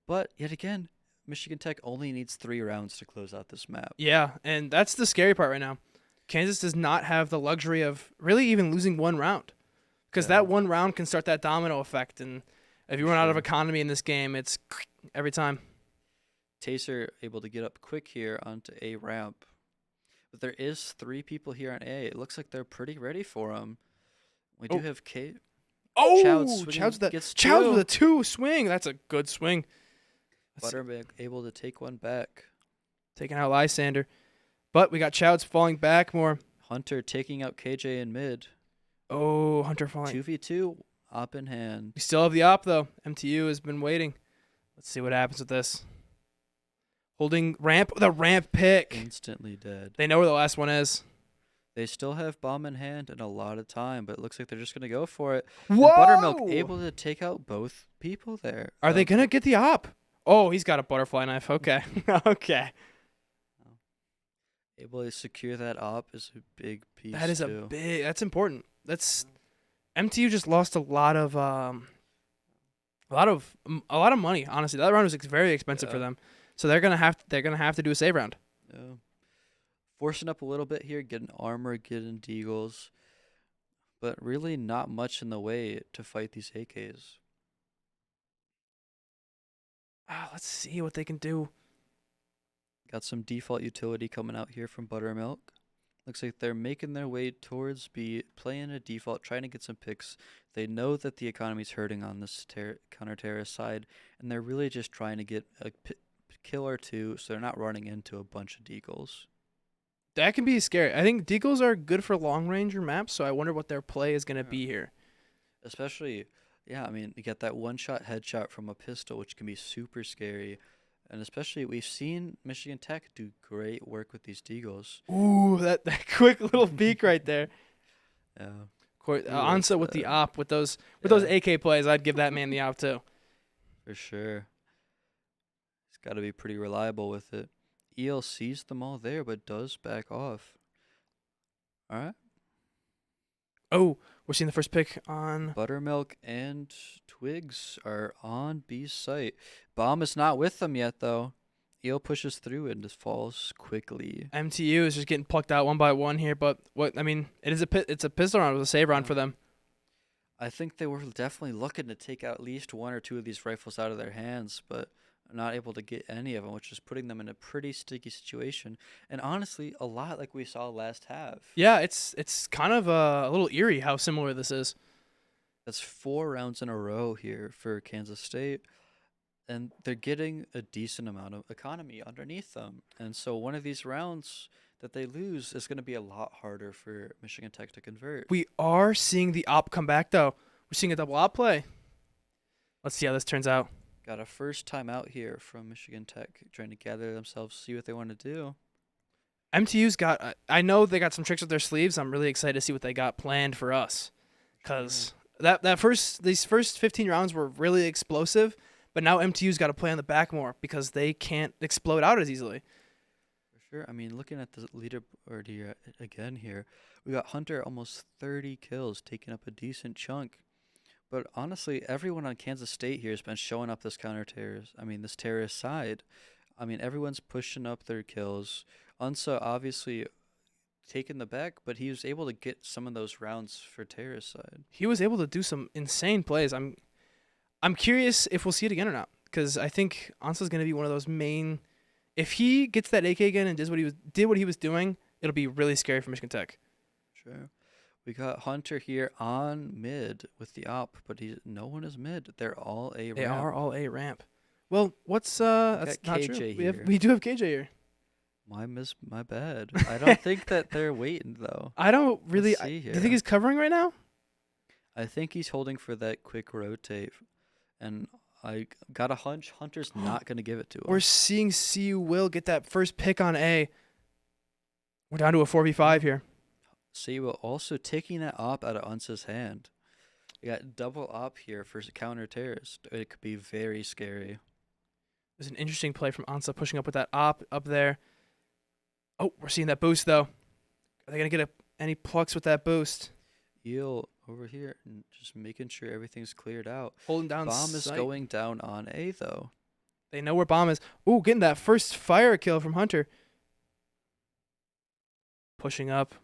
but yet again, Michigan Tech only needs 3 rounds to close out this map. Yeah, and that's the scary part right now. Kansas does not have the luxury of really even losing 1 round, because that 1 round can start that domino effect, and if you run out of economy in this game, it's every time. Taser able to get up quick here onto A ramp. But there is 3 people here on A. It looks like they're pretty ready for him. We do have K. Oh, Chouds with a 2 swing. That's a good swing. Buttermilk able to take one back. Taking out Lysander. But we got Chouds falling back more. Hunter taking out KJ in mid. Oh, Hunter falling. 2v2, op in hand. We still have the op, though. MTU has been waiting. Let's see what happens with this. Holding ramp, the ramp pick. Instantly dead. They know where the last one is. They still have bomb in hand and a lot of time, but it looks like they're just gonna go for it. And Buttermilk Whoa! able to take out both people there. Are they gonna get the op? Oh, he's got a butterfly knife. Okay, okay. Able to secure that op is a big piece. That is too. That's important. That's MTU just lost a lot of money. Honestly, that round was very expensive for them. So they're gonna have to do a save round. Yeah. Forcing up a little bit here, getting armor, getting deagles, but really not much in the way to fight these AKs. Let's see what they can do. Got some default utility coming out here from Buttermilk. Looks like they're making their way towards B, playing a default, trying to get some picks. They know that the economy's hurting on this counter-terrorist side, and they're really just trying to get a kill or two so they're not running into a bunch of deagles. That can be scary. I think deagles are good for long ranger maps, so I wonder what their play is gonna be here. Especially, yeah, I mean, you get that one-shot headshot from a pistol, which can be super scary. And especially, we've seen Michigan Tech do great work with these deagles. Ooh, that quick little peek right there. Yeah. Ansa with the op, with those AK plays, I'd give that man the op too. For sure. He's got to be pretty reliable with it. EL sees them all there, but does back off. All right. Oh, we're seeing the first pick on. Buttermilk and Twigs are on B's site. Bomb is not with them yet, though. EL pushes through and just falls quickly. MTU is just getting plucked out one by one here, but it's a pistol round with a save round for them. I think they were definitely looking to take out at least one or two of these rifles out of their hands, but not able to get any of them, which is putting them in a pretty sticky situation. And honestly, a lot like we saw last half. Yeah, it's kind of a little eerie how similar this is. That's 4 rounds in a row here for Kansas State, and they're getting a decent amount of economy underneath them. And so one of these rounds that they lose is going to be a lot harder for Michigan Tech to convert. We are seeing the op come back, though. We're seeing a double op play. Let's see how this turns out. Got a first time out here from Michigan Tech, trying to gather themselves, see what they want to do. MTU's got, I know they got some tricks up their sleeves. I'm really excited to see what they got planned for us. Because these first 15 rounds were really explosive, but now MTU's got to play on the back more because they can't explode out as easily. For sure. I mean, looking at the leaderboard here again here, we got Hunter almost 30 kills, taking up a decent chunk. But honestly, everyone on Kansas State here has been showing up this this terrorist side. I mean, everyone's pushing up their kills. Unsa obviously taking the back, but he was able to get some of those rounds for terrorist side. He was able to do some insane plays. I'm curious if we'll see it again or not, because I think Ansa's going to be one of those main. If he gets that AK again and did what he was doing, it'll be really scary for Michigan Tech. Sure. We got Hunter here on mid with the op, but no one is mid. They're all A ramp. They are all A ramp. Well, what's that's not KJ true. here. We do have KJ here. My bad. I don't think that they're waiting though. I don't really. Do you think he's covering right now? I think he's holding for that quick rotate, and I got a hunch Hunter's not gonna give it to him. We're seeing CU Will get that first pick on A. We're down to a 4v5 here. CU Will also taking that op out of Unsa's hand. We got double op here for counter terrorist. It could be very scary. There's an interesting play from Ansa pushing up with that op up there. Oh, we're seeing that boost though. Are they gonna get any plucks with that boost? Eel over here and just making sure everything's cleared out. Holding down Bomb is sight. going down on A though. They know where bomb is. Ooh, getting that first fire kill from Hunter. Pushing up.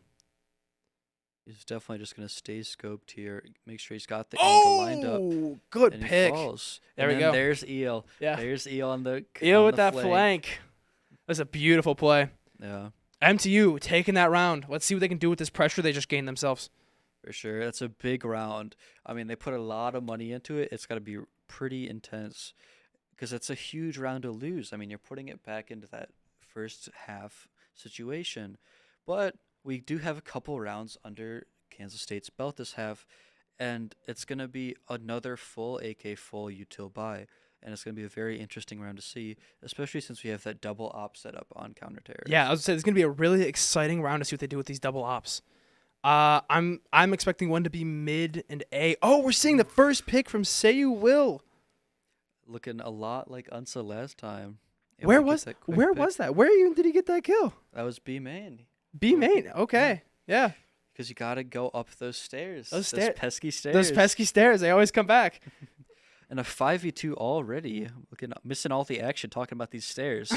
He's definitely just gonna stay scoped here. Make sure he's got the angle lined up. Oh, good And pick. he falls. There and we then go. There's Eel. Yeah. There's Eel on the Eel on with the that flank. That's a beautiful play. Yeah, MTU taking that round. Let's see what they can do with this pressure they just gained themselves. for sure. That's a big round. I mean, they put a lot of money into it. It's got to be pretty intense because it's a huge round to lose. I mean, you're putting it back into that first half situation. But we do have a couple rounds under Kansas State's belt this half, and it's going to be another full AK full util buy. and it's going to be a very interesting round to see, especially since we have that double op set up on counter terror. Yeah, I was gonna say it's gonna be a really exciting round to see what they do with these double ops. I'm expecting one to be mid and A. Oh, we're seeing the first pick from Say You Will. Looking a lot like Unsa last time. Where was that? Where even did he get that kill? That was B main. B main. Okay. Yeah. Because you got to go up those stairs. Those pesky stairs. Those pesky stairs. They always come back. And a 5v2 already. Missing all the action talking about these stairs.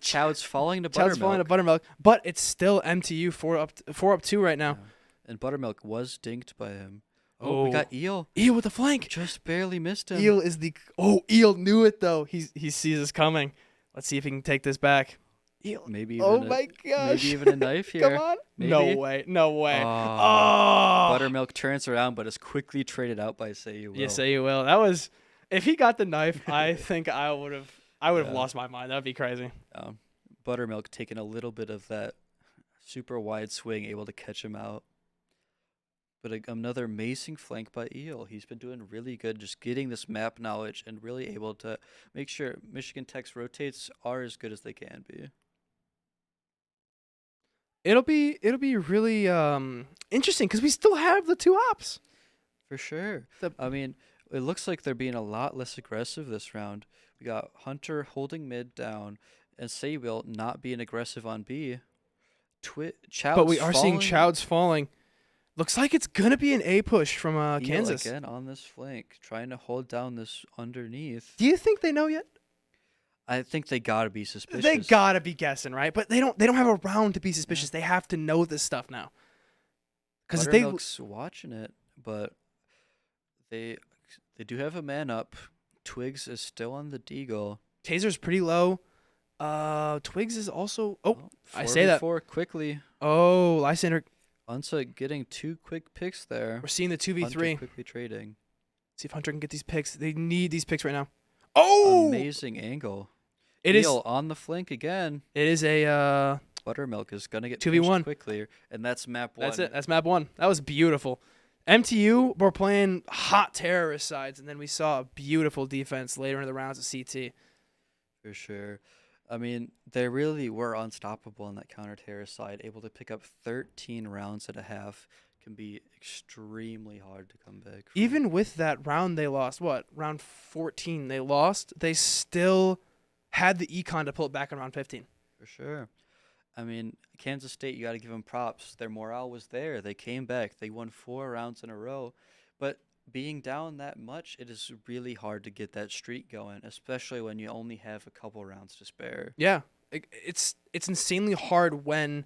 Chowd's falling to Buttermilk. Chowd's falling to Buttermilk. But it's still MTU 4-2 right now. Yeah. And Buttermilk was dinked by him. Oh, we got Eel. Eel with the flank. Just barely missed him. Eel is the... Oh, Eel knew it, though. He sees us coming. Let's see if he can take this back. Eel. Maybe my gosh. Maybe even a knife here. Come on. Maybe. No way. Oh. Buttermilk turns around, but is quickly traded out by Say You Will. Yeah, Say You Will. That was... If he got the knife, I think I would have lost my mind. That would be crazy. Buttermilk taking a little bit of that super wide swing, able to catch him out. But another amazing flank by Eel. He's been doing really good, just getting this map knowledge and really able to make sure Michigan Tech's rotates are as good as they can be. It'll be really interesting because we still have the two ops. For sure. I mean, it looks like they're being a lot less aggressive this round. We got Hunter holding mid down and Saywil not being aggressive on B. Chowd's but we are seeing Chowd's falling. Looks like it's going to be an A push from Kansas. Again on this flank, trying to hold down this underneath. Do you think they know yet? I think they got to be suspicious. They got to be guessing, right? But they don't have a round to be suspicious. They have to know this stuff now. Because Buttermilk's watching it, but they do have a man up. Twigs is still on the deagle. Taser's pretty low. Twigs is also... Oh, I say that. 4 quickly. Oh, Lysander... Unsa getting 2 quick picks there. We're seeing the 2v3. Hunter quickly trading. See if Hunter can get these picks. They need these picks right now. Oh! Amazing angle. It Eel on the flank again. It is a... Buttermilk is going to get 2v1 quickly, and that's map 1. That's it. That's map 1. That was beautiful. MTU were playing hot terrorist sides, and then we saw a beautiful defense later in the rounds of CT. For sure. I mean, they really were unstoppable on that counter-terrorist side. Able to pick up 13 rounds at a half can be extremely hard to come back from. Even with that round they lost, round 14 they lost, they still had the econ to pull it back in round 15. For sure. I mean, Kansas State, you got to give them props. Their morale was there. They came back. They won 4 rounds in a row. But being down that much, it is really hard to get that streak going, especially when you only have a couple rounds to spare. Yeah, it's insanely hard when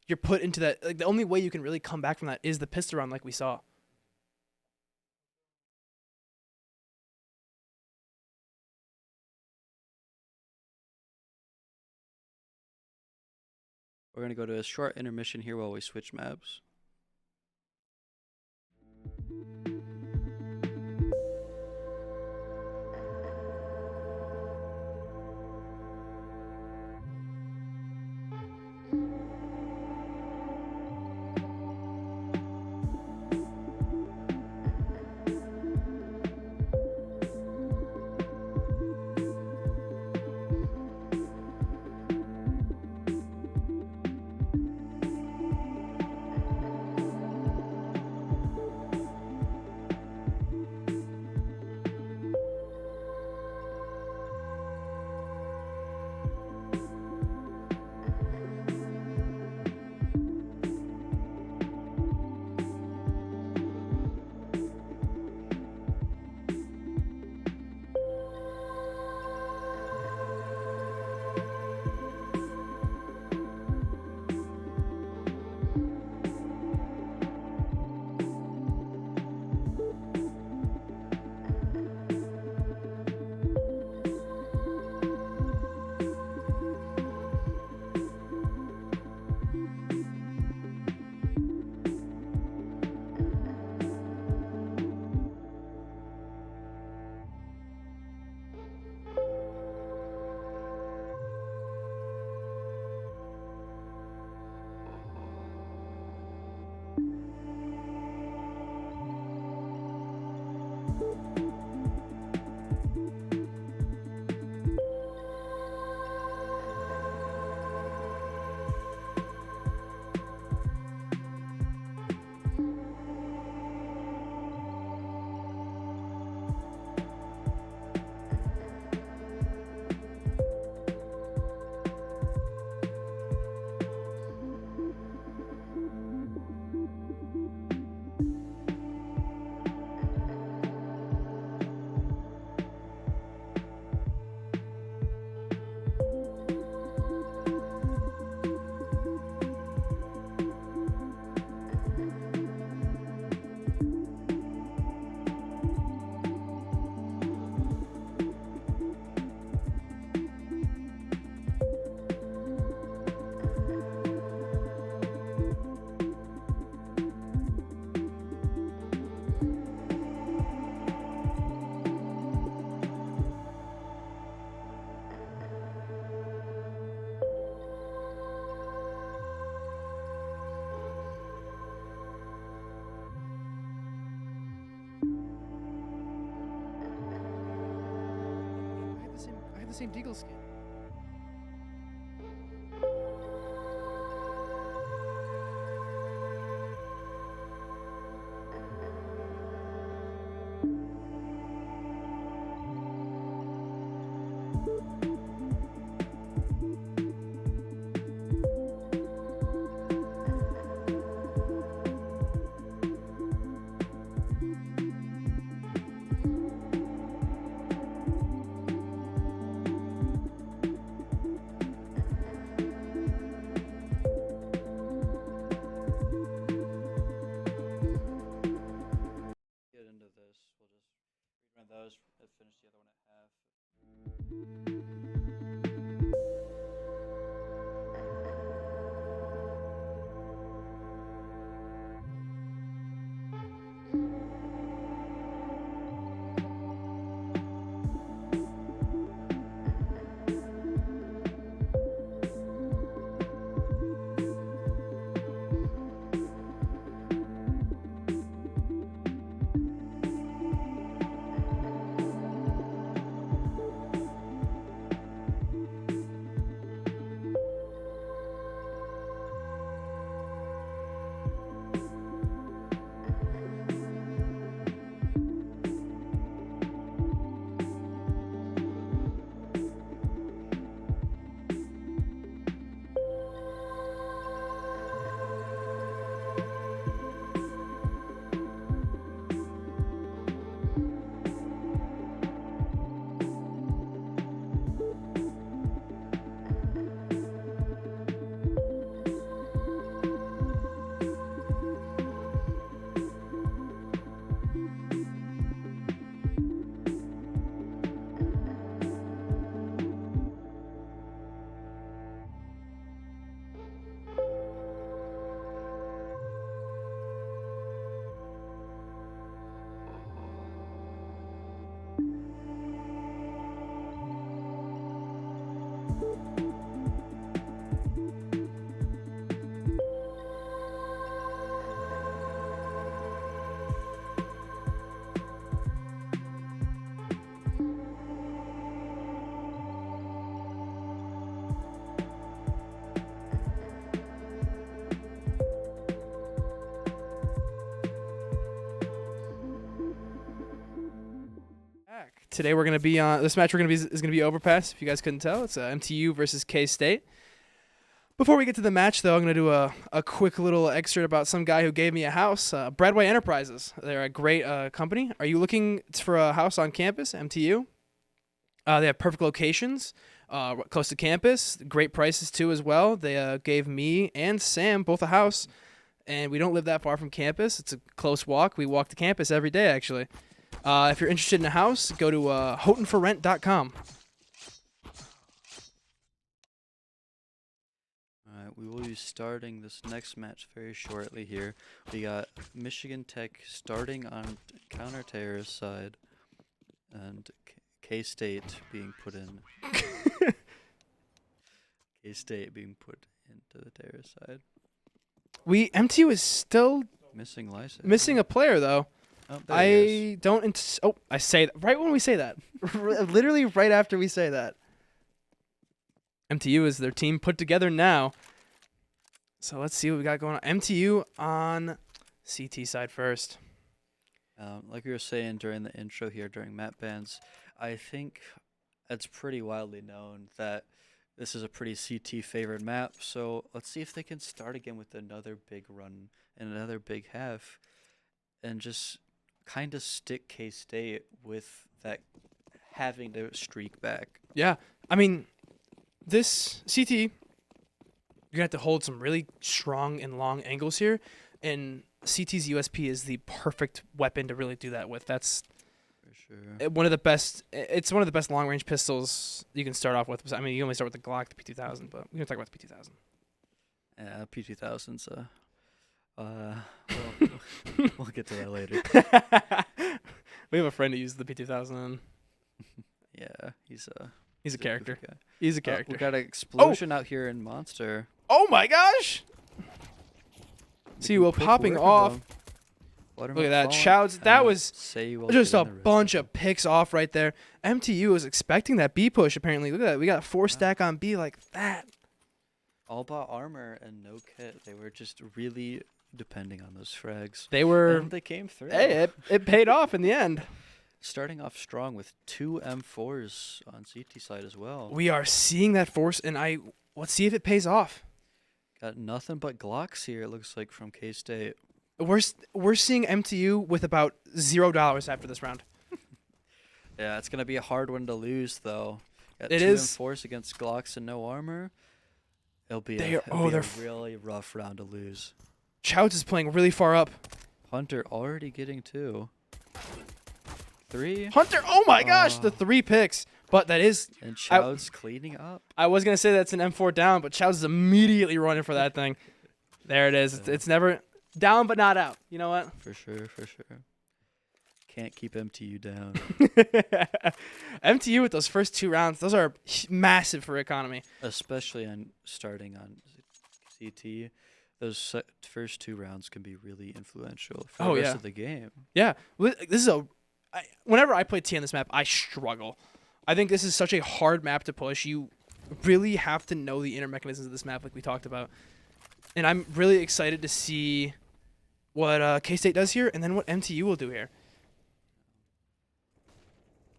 you're put into that. Like, the only way you can really come back from that is the pistol round, like we saw. We're going to go to a short intermission here while we switch maps. the same Deagle skin. Get into this. We'll just rerun those and finish the other one at half. Today we're gonna be on this match. Is gonna be Overpass. If you guys couldn't tell, it's MTU versus K-State. Before we get to the match, though, I'm gonna do a quick little excerpt about some guy who gave me a house. Bradway Enterprises. They're a great company. Are you looking for a house on campus? MTU. They have perfect locations, close to campus. Great prices too as well. They gave me and Sam both a house, and we don't live that far from campus. It's a close walk. We walk to campus every day, actually. If you're interested in a house, go to houghtonforrent.com. Alright, we will be starting this next match very shortly here. We got Michigan Tech starting on counter-terrorist side, and K-State being put in. K-State being put into the terrorist side. MTU is still Missing license. missing a player, though. Oh, there he is. I don't. I say that right when we say that. Literally right after we say that. MTU is their team put together now. So let's see what we got going on. MTU on CT side first. Like we were saying during the intro here during map bans, I think it's pretty widely known that this is a pretty CT favored map. So let's see if they can start again with another big run and another big half, and just kind of stick K-State with that having to streak back. Yeah, I mean, this CT, you're gonna have to hold some really strong and long angles here, and CT's USP is the perfect weapon to really do that with. That's For sure. one of the best. It's one of the best long range pistols you can start off with. I mean, you only start with the Glock, the P2000, but we're gonna talk about the P2000. Yeah, P2000's we'll get to that later. We have a friend who uses the P2000. Yeah, he's a a character. goofy guy. He's a character. We got an explosion out here in Monster. Oh my gosh! See, well, Quick popping work, off. though. Look at that. Chouds, that was just a bunch of picks off right there. MTU was expecting that B push, apparently. Look at that. We got a 4-stack on B like that. All bought armor and no kit. They were just really depending on those frags. And they came through. Hey, it paid off in the end. Starting off strong with 2 M4s on CT side as well. We are seeing that force, and let's see if it pays off. Got nothing but Glocks here, it looks like, from K-State. We're seeing MTU with about $0 after this round. Yeah, it's going to be a hard one to lose, though. Got it 2 is. M4s against Glocks and no armor. It'll be They're a really rough round to lose. Chouds is playing really far up. Hunter already getting 2. 3. Hunter, oh my gosh, the 3 picks. But that is... And Chouds cleaning up. I was going to say that's an M4 down, but Chouds is immediately running for that thing. There it is. It's never down but not out. You know what? For sure, for sure. Can't keep MTU down. MTU with those first 2 rounds, those are massive for economy. Especially on starting on CT. Those first 2 rounds can be really influential for the rest of the game. Yeah. This is whenever I play T on this map, I struggle. I think this is such a hard map to push. You really have to know the inner mechanisms of this map like we talked about. And I'm really excited to see what K-State does here and then what MTU will do here.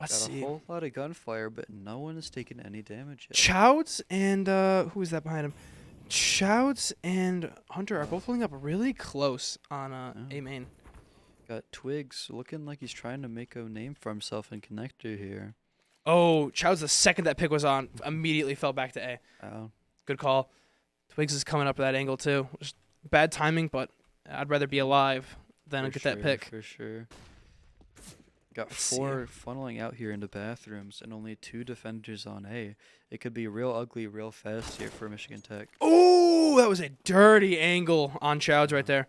Let's see. Got a whole lot of gunfire, but no one is taking any damage yet. Chouds and who is that behind him? Chouds and Hunter are both holding up really close on A main. Got Twigs looking like he's trying to make a name for himself in connector here. Oh, Chouds, the second that pick was on, immediately fell back to A. Oh. Good call. Twigs is coming up at that angle too. Just bad timing, but I'd rather be alive than get that pick. For sure. Got 4 funneling out here into bathrooms and only 2 defenders on A. It could be real ugly real fast here for Michigan Tech. Oh, that was a dirty angle on Chouds right there.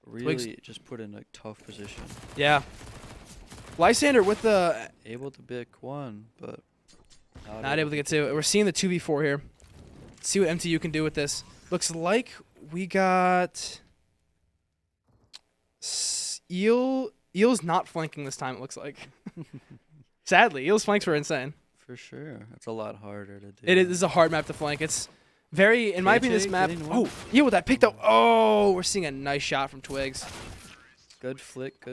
Really just put in a tough position. Yeah. Lysander with the... Able to pick 1, but... Not able to get 2. We're seeing the 2v4 here. Let's see what MTU can do with this. Looks like we got... Eel's not flanking this time, it looks like. Sadly, Eel's flanks were insane. For sure. It's a lot harder to do. It is a hard map to flank. It's very, in my opinion, this map... Oh, Eel with that pick though. Oh, we're seeing a nice shot from Twigs. Good flick,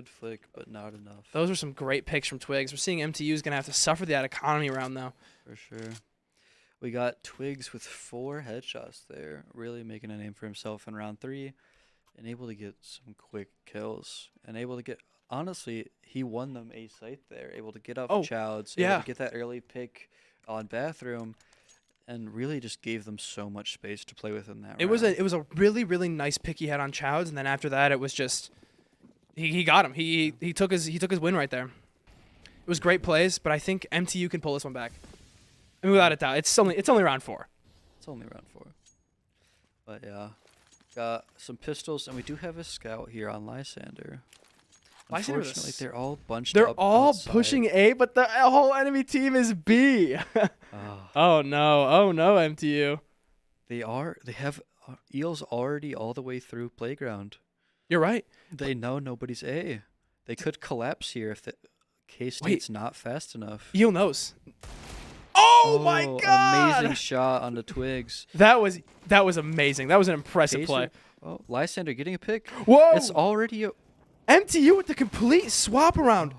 but not enough. Those are some great picks from Twigs. We're seeing MTU is going to have to suffer that economy round, though. For sure. We got Twigs with 4 headshots there, really making a name for himself in round 3, and able to get some quick kills, and able to get... Honestly, he won them a site there, able to get up Chouds, able to get that early pick on bathroom, and really just gave them so much space to play with in that round. It was a really, really nice pick he had on Chouds, and then after that, it was just... He got him. He took his win right there. It was great plays, but I think MTU can pull this one back. I mean, without a doubt, it's only round 4. It's only round 4. But yeah, got some pistols, and we do have a scout here on Lysander. Unfortunately, they're all bunched up. They're all outside. pushing A, but the whole enemy team is B. Oh no, MTU. They have Eels already all the way through playground. You're right. They know nobody's A. They could collapse here if the K-State's not fast enough. Eel knows. Oh my god! Amazing shot on the Twigs. That was amazing. That was an impressive play. Oh, Lysander getting a pick. Whoa! It's already MTU with the complete swap around.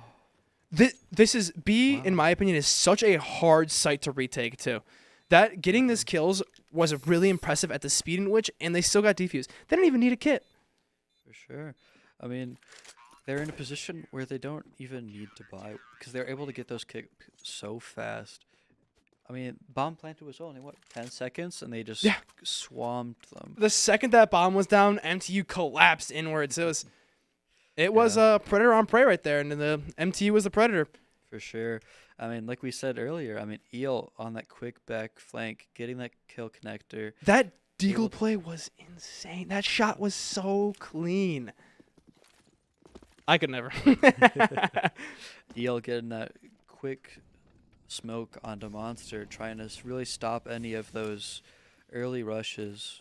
This is B, in my opinion, is such a hard site to retake too. That getting this kills was really impressive at the speed in which, and they still got defused. They don't even need a kit. For sure. I mean, they're in a position where they don't even need to buy because they're able to get those kicks so fast. I mean, bomb planted was only, 10 seconds? And they just swamped them. The second that bomb was down, MTU collapsed inwards. It was a predator on prey right there, and the MTU was the predator. For sure. I mean, like we said earlier, Eel on that quick back flank, getting that kill connector. That deagle play was insane. That shot was so clean. I could never. Eel getting that quick smoke onto Monster, trying to really stop any of those early rushes.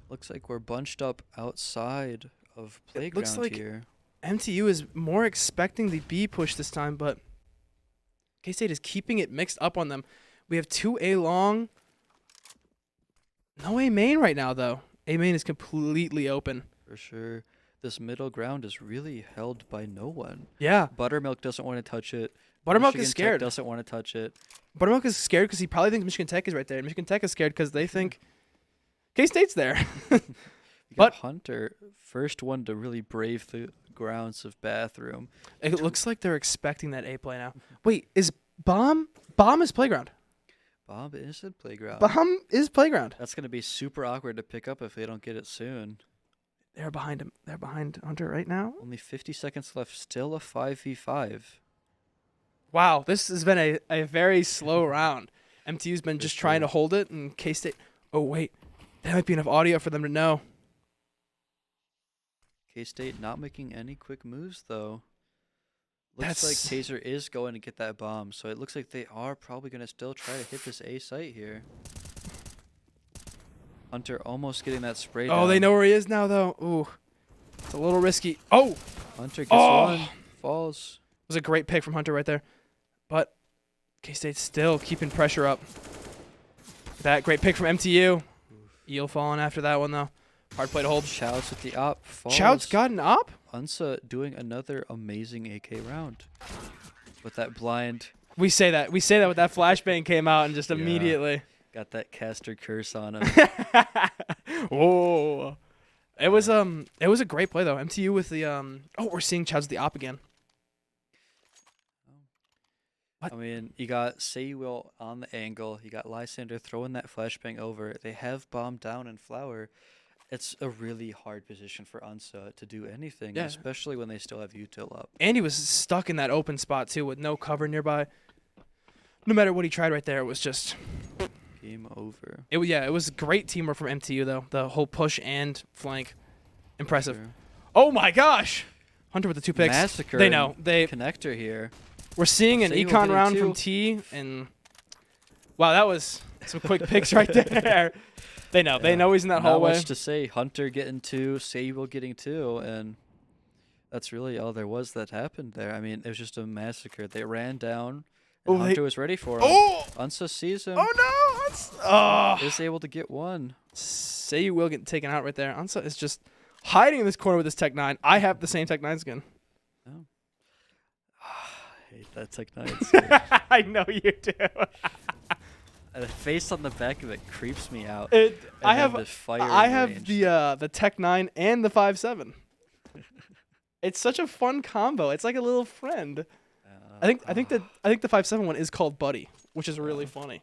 Looks like we're bunched up outside of It looks playground like here. MTU is more expecting the B push this time, but K-State is keeping it mixed up on them. We have 2 A long. No A main right now, though. A main is completely open. For sure. This middle ground is really held by no one. Yeah. Buttermilk doesn't want to touch it. Buttermilk Michigan is scared. Tech doesn't want to touch it. Buttermilk is scared because he probably thinks Michigan Tech is right there. Michigan Tech is scared because they think K-State's there. We But- got Hunter, first one to really brave the grounds of Bathroom. It looks like they're expecting that A play now. Wait, is Bomb? Bomb is playground. Bob is at playground. Bomb is playground. That's going to be super awkward to pick up if they don't get it soon. They're behind him. They're behind Hunter right now. Only 50 seconds left. Still a 5v5. Wow, this has been a very slow round. MTU's been For just trying to sure. hold it, and K-State. Oh, wait. That might be enough audio for them to know. K-State not making any quick moves, though. Looks like That's- Taser is going to get that bomb, so it looks like they are probably going to still try to hit this A site here. Hunter almost getting that spray down. Oh, they know where he is now, though. Ooh. It's a little risky. Oh! Hunter gets Oh! one. Falls. It was a great pick from Hunter right there. But K-State's still keeping pressure up. That great pick from MTU. Eel falling after that one, though. Hard play to hold. Chow's with the op. Falls. Chowd's got an op? Unsa doing another amazing AK round. With that blind. We say that. We say that with that flashbang came out and just Yeah. immediately. Got that caster curse on him. Whoa. It was a great play though. MTU with the oh, we're seeing Chowd's the op again. What? I mean, you got Saywill on the angle. You got Lysander throwing that flashbang over. They have bomb down and flower. It's a really hard position for Unsa to do anything, Yeah. especially when they still have util up. And he was stuck in that open spot too with no cover nearby. No matter what he tried right there, it was just Game over. it was great teamwork from MTU though. The whole push and flank. Impressive. Sure. Oh my gosh. Hunter with the 2 picks. Massacre. They know. Connector here. We're seeing an Saywill econ getting round from 2. T, and wow, that was some quick picks right there. They know. They Yeah. know he's in that Not hallway. much to say. Hunter getting 2, Saywill getting 2, and that's really all there was that happened there. I mean, it was just a massacre. They ran down, and Oh, they- Hunter was ready for him. Oh! Unsa sees him. Oh no! Is able to get one. Say you will get taken out right there. Ansa is just hiding in this corner with his Tech 9. I have the same Tech 9 skin. Oh. I hate that Tech 9 skin. I know you do. The face on the back of it creeps me out. I And then have the fire I in have range. the Tech 9 and the 5.7. It's such a fun combo. It's like a little friend. I think the 5.7 one is called Buddy, which is really funny.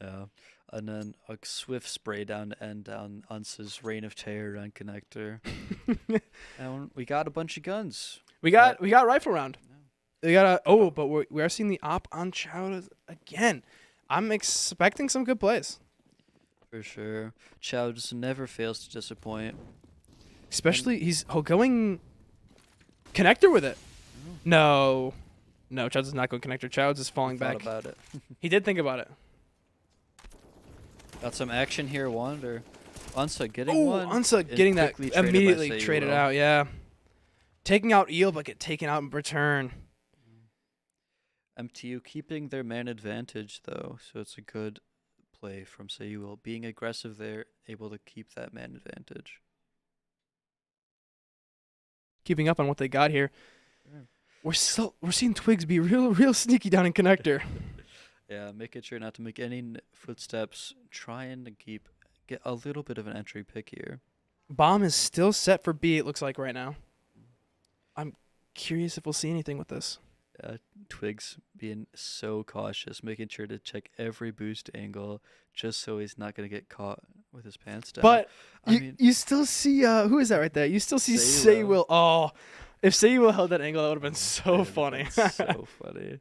Yeah. And then a swift spray down to end down Unsa's Reign of Terror on connector. And we got a bunch of guns. We got rifle round. We got but we are seeing the op on Chowd again. I'm expecting some good plays, For sure. Chow just never fails to disappoint. especially he's going connector with it. No, Chowd's is not going connector. Chowd's is falling Thought back. about it. He did think about it. Got some action here, Wander. Unsa getting Oh, one. Unsa and getting that quickly traded by immediately Sayulo. traded out. Yeah, taking out Eel but get taken out in return. MTU keeping their man advantage, though, so it's a good play from Sayulo. Being aggressive there, able to keep that man advantage. Keeping up on what they got here. Sure. We're seeing Twigs be real sneaky down in connector. Yeah, making sure not to make any footsteps, trying to get a little bit of an entry pick here. Bomb is still set for B. It looks like right now. I'm curious if we'll see anything with this. Twigs being so cautious, making sure to check every boost angle just so he's not going to get caught with his pants down. But I mean, you still see who is that right there? You still see Saywill. Saywill. Oh, if Saywill held that angle, that would have been so it'd funny. been so funny.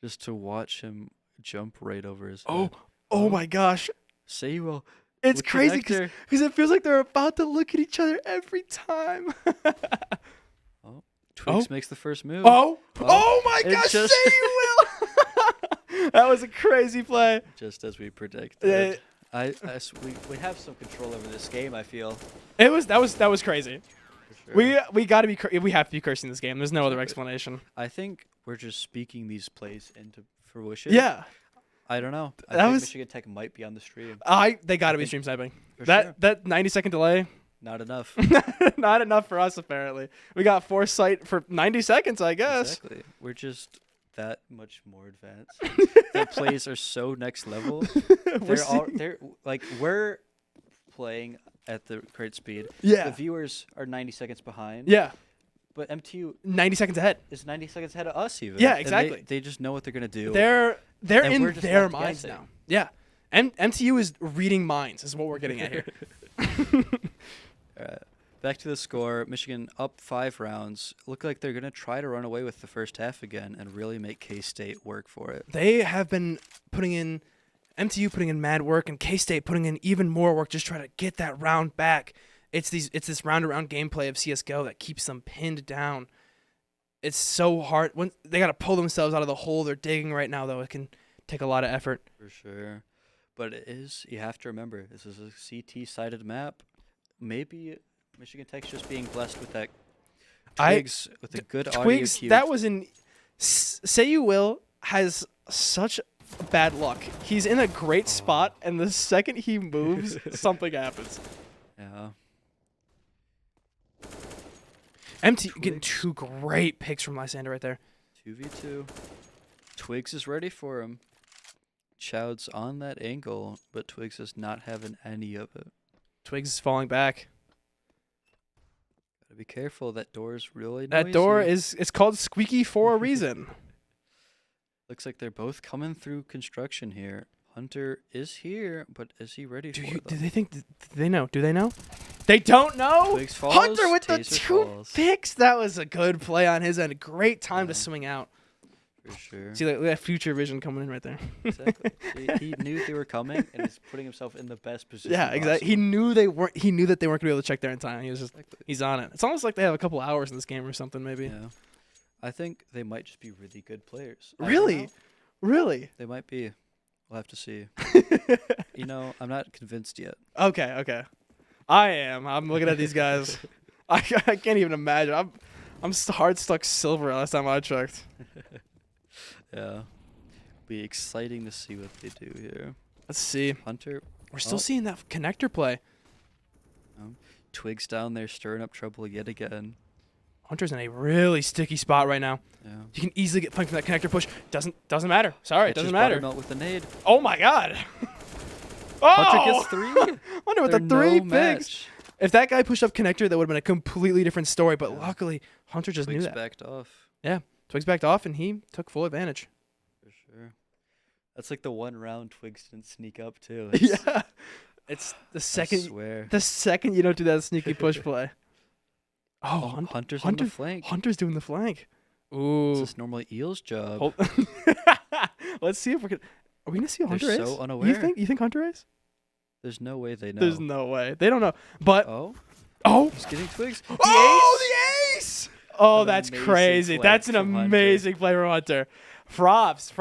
Just to watch him jump right over his head. Oh my gosh. Sayulo. It's with crazy connector. because it feels like they're about to look at each other every time. Twigs makes the first move. Oh my it gosh, just- Saywill. That was a crazy play. Just as we predicted. We have some control over this game, I feel. That was crazy. For sure. We got to be we have to be cursing this game. There's no other Exactly. explanation. I think we're just speaking these plays into fruition. Yeah. I don't know. I That think was- Michigan Tech might be on the stream. They got to be think- stream sniping. For That sure. that 90-second delay, Not enough. not enough for us apparently. We got foresight for 90 seconds, I guess. Exactly. We're just that much more advanced. Their plays are so next level. They're like we're playing at the great speed. Yeah. The viewers are 90 seconds behind. Yeah. But MTU 90 seconds ahead. is 90 seconds ahead of us even. Yeah, And exactly. they just know what they're gonna do. They're And in we're just their left minds guessing. now. Yeah. MTU is reading minds is what we're getting at here. Back to the score. Michigan up 5 rounds. Look like they're gonna try to run away with the first half again and really make K-State work for it. They have been MTU putting in mad work and K-State putting in even more work just trying to get that round back. It's this round around gameplay of CSGO that keeps them pinned down. It's so hard when they got to pull themselves out of the hole they're digging right now though. It can take a lot of effort. For sure. But you have to remember, this is a CT-sided map. Maybe Michigan Tech's just being blessed with that Twigs with a good audio Twigs, cue. that was in Say You Will has such bad luck. He's in a great spot and the second he moves, something happens. Yeah. Getting 2 great picks from Lysander right there. 2v2. Twigs is ready for him. Chowd's on that angle, but Twigs is not having any of it. Twigs is falling back. Gotta be careful. That door's really That noisy. door it's called squeaky for a reason. Looks like they're both coming through construction here. Hunter is here, but is he ready for Do them? they think? Do they know? Do they know? They don't know. Twigs falls, Hunter with the Taser 2 falls. picks. That was a good play on his end. Great time to Yeah. swing out. For sure. See that future vision coming in right there. Exactly. He knew they were coming, and he's putting himself in the best position. Yeah, exactly. He possible. knew they weren't. He knew that they weren't gonna be able to check there in time. He was just. Exactly. He's on it. It's almost like they have a couple hours in this game or something. Maybe. Yeah. I think they might just be really good players. I don't Really, know. really. They might be. We'll have to see. You know, I'm not convinced yet. Okay. Okay. I am. I'm looking at these guys. I can't even imagine. I'm hard stuck silver last time I checked. Yeah. Be exciting to see what they do here. Let's see. Hunter, We're still Oh. seeing that connector play. Twigs down there stirring up trouble yet again. Hunter's in a really sticky spot right now. Yeah. You can easily get flanked from that connector push. Doesn't matter. Sorry, it Catches doesn't matter. Buttermilk with the nade. Oh my god. Hunter gets 3. Hunter with They're the 3 no picks. match. If that guy pushed up connector, that would have been a completely different story. But luckily, Hunter just Twigs knew that. backed off. Twigs backed off, and he took full advantage. For sure. That's like the one round Twigs didn't sneak up too. Yeah. It's the I second. swear. The second you don't do that sneaky push play. Oh, Hunter's on the Hunter- flank. Hunter's doing the flank. This Ooh. is normally Eel's job. Hold- Let's see if we can. Are we gonna see a They're Hunter ace? so unaware. You think Hunter ace? There's no way they know. There's no way. They don't know. But Oh, oh, he's getting Twigs. The the ace! Oh, An that's amazing crazy. flag That's an from Hunter. amazing play from Hunter. Props.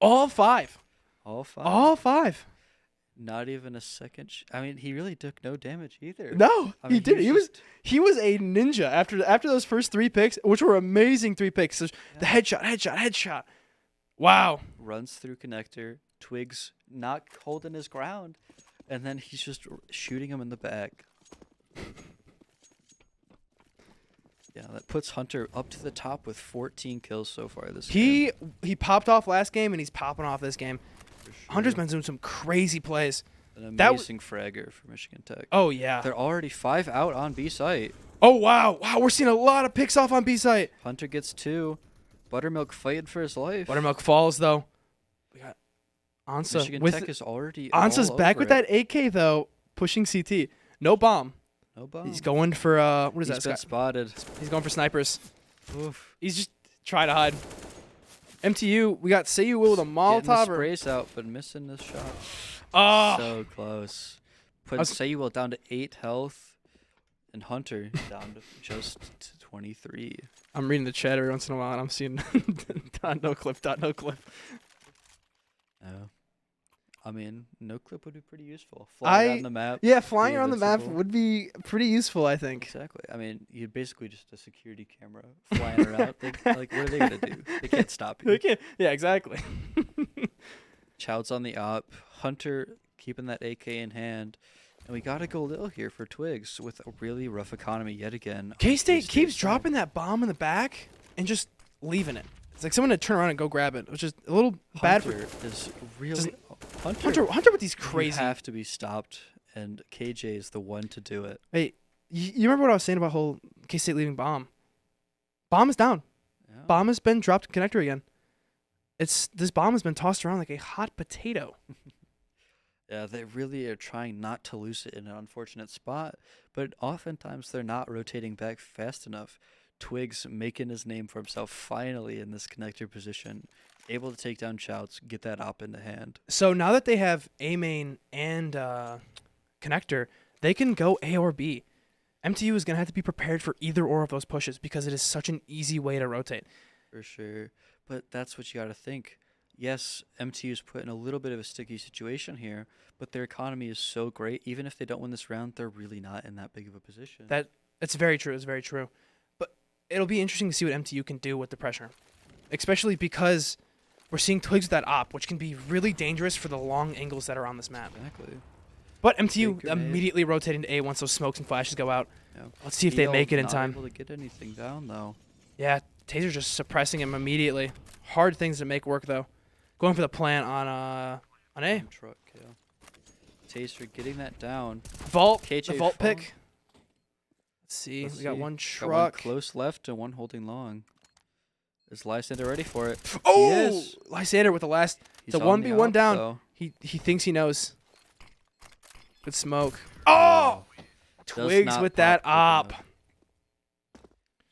All 5. All 5. All 5. Not even a second. I mean, he really took no damage either. No, I he mean, did. was He was a ninja after those first 3 picks, which were amazing 3 picks. So the headshot. Wow. runs through connector. Twigs not holding his ground, and then he's just shooting him in the back. Yeah, that puts Hunter up to the top with 14 kills so far this game. He popped off last game and he's popping off this game. For sure. Hunter's been doing some crazy plays. An that amazing fragger for Michigan Tech. Oh yeah. They're already 5 out on B site. Oh wow. We're seeing a lot of picks off on B site. Hunter gets 2. Buttermilk fighting for his life. Buttermilk falls though. We got Ansa Michigan with Tech is already Ansa's all back over with it. that AK though, pushing CT. No bomb. No bomb. He's going for what is He's that? been spotted. He's going for snipers. Oof. He's just trying to hide. MTU, we got Say You Will with a Getting Molotov. the Or, sprays out, but missing this shot. oh, So close. Putting was- Sayuel down to 8 health, and Hunter down to just 23. I'm reading the chat every once in a while, and I'm seeing dot no clip. Oh. I mean, no clip would be pretty useful. Fly around the map. Yeah, flying be around the map invincible. would be pretty useful, I think. Exactly. I mean, you're basically just a security camera flying around. Like, what are they gonna do? They can't stop They you. can't. Yeah, exactly. Child's on the op. Hunter keeping that AK in hand. And we gotta go little here for Twigs with a really rough economy yet again. on K-State keeps side. dropping that bomb in the back and just leaving it. It's like someone to turn around and go grab it, which is a little bad for Hunter is really Doesn't- Hunter. Hunter with these You crazy. have to be stopped, and KJ is the one to do it. Hey, you remember what I was saying about whole K-State leaving bomb? Bomb is down. Yeah. Bomb has been dropped in connector again. This bomb has been tossed around like a hot potato. Yeah, they really are trying not to lose it in an unfortunate spot, but oftentimes they're not rotating back fast enough. Twigs making his name for himself finally in this connector position, able to take down Shouts, get that op into hand. So now that they have A main and connector, they can go A or B. MTU is going to have to be prepared for either or of those pushes because it is such an easy way to rotate. For sure. But that's what you got to think. Yes, MTU's put in a little bit of a sticky situation here, but their economy is so great. Even if they don't win this round, they're really not in that big of a position. It's very true. It's very true. But it'll be interesting to see what MTU can do with the pressure, especially because we're seeing Twigs with that op, which can be really dangerous for the long angles that are on this map. Exactly. But MTU Big grenade. immediately rotating to A once those smokes and flashes go out. Yeah. Let's see if they Eel make it in not time. able to get anything down though. Yeah, Taser just suppressing him immediately. Hard things to make work though. Going for the plant on A. Truck, yeah. Taser getting that down. Vault. KJ The vault falling. pick. Let's see. Let's We got see. one Got one truck. close left and one holding long. Is Lysander ready for it? He Oh, is. Lysander with the last. He's It's a on the 1v1 op, down. though. He thinks he knows. Good smoke. Oh, Does Twigs not with that pop op. quick enough.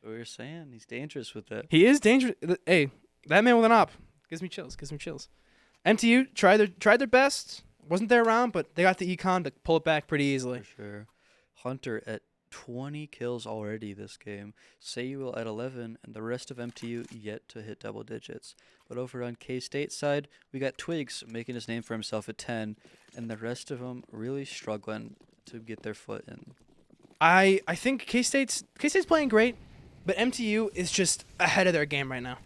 So we were saying he's dangerous with it. He is dangerous. Hey, that man with an op gives me chills. Gives me chills. MTU tried their best. Wasn't there around, but they got the econ to pull it back pretty easily. For sure. Hunter at 20 kills already this game. Sayuel at 11, and the rest of MTU yet to hit double digits. But over on K-State side, we got Twigs making his name for himself at 10, and the rest of them really struggling to get their foot in. I think K-State's playing great, but MTU is just ahead of their game right now.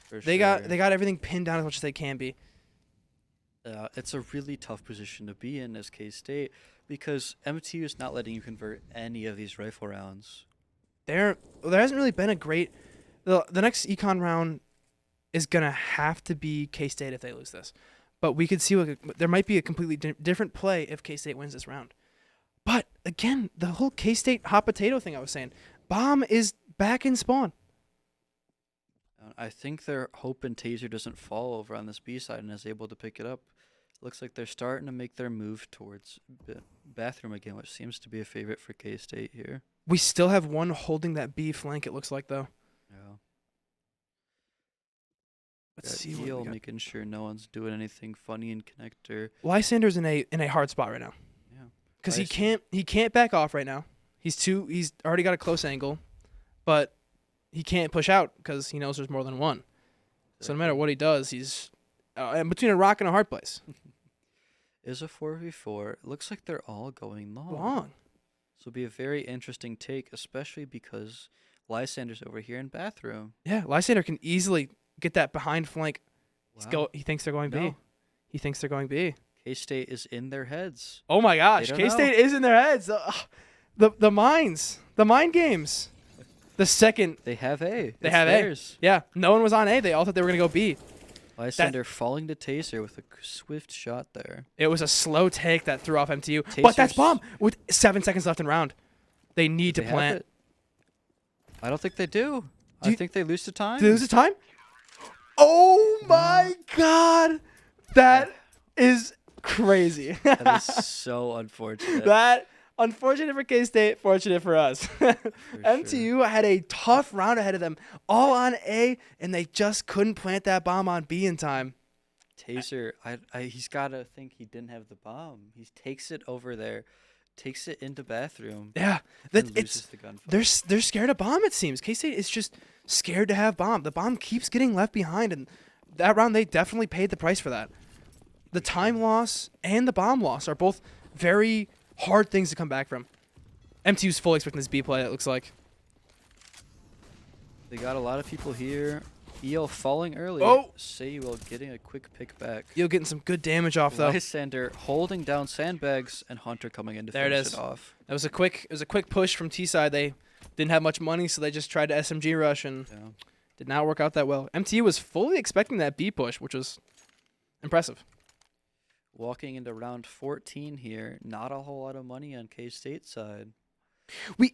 For They sure. got everything pinned down as much as they can be. It's a really tough position to be in as K-State because MTU is not letting you convert any of these rifle rounds. There hasn't really been a great. The next econ round is gonna have to be K-State if they lose this, but we could see there might be a completely different play if K-State wins this round. But again, the whole K-State hot potato thing I was saying, bomb is back in spawn. I think they're hoping Taser doesn't fall over on this B side and is able to pick it up. Looks like they're starting to make their move towards bathroom again, which seems to be a favorite for K-State here. We still have one holding that B flank. It looks like though. Yeah. Let's Got see what Eel we got. making sure no one's doing anything funny in connector. Lysander's in a hard spot right now. Yeah. Because he Lysander- can't back off right now. He's already got a close angle, but he can't push out because he knows there's more than one. So no matter what he does, he's in between a rock and a hard place. Is a 4v4. It looks like they're all going long. Long. So it'll be a very interesting take, especially because Lysander's over here in bathroom. Yeah, Lysander can easily get that behind flank. Wow. He thinks they're going B. No. He thinks they're going B. K-State is in their heads. Oh my gosh, don't K-State is in their heads. The mind games. The second, They have A. They It's have A. theirs. yeah, no one was on A. They all thought they were gonna go B. Lysander falling to Taser with a swift shot there. It was a slow take that threw off MTU. But that's Taser's- bomb with 7 seconds left in round. They need to They have plant. it. I don't think they do. Do I you- think they lose to time. Did they lose the time? Oh my god, that is crazy. That is so unfortunate. That unfortunate for K-State, fortunate for us. MTU had a tough round ahead of them, all on A, and they just couldn't plant that bomb on B in time. Taser, he's got to think he didn't have the bomb. He takes it over there, takes it into bathroom, Yeah, and that loses it's the gunfight. they're scared of bomb. It seems K-State is just scared to have bomb. The bomb keeps getting left behind, and that round they definitely paid the price for that. The time loss and the bomb loss are both very hard things to come back from. MTU's fully expecting this B play, it looks like. They got a lot of people here. EO falling early. Oh! Sayuel getting a quick pick back. EO getting some good damage off, though. Lysander holding down sandbags, and Hunter coming in to finish it off. It was a quick push from T-side. They didn't have much money, so they just tried to SMG rush and did not work out that well. MTU was fully expecting that B push, which was impressive. Walking into round 14 here, not a whole lot of money on K-State side. We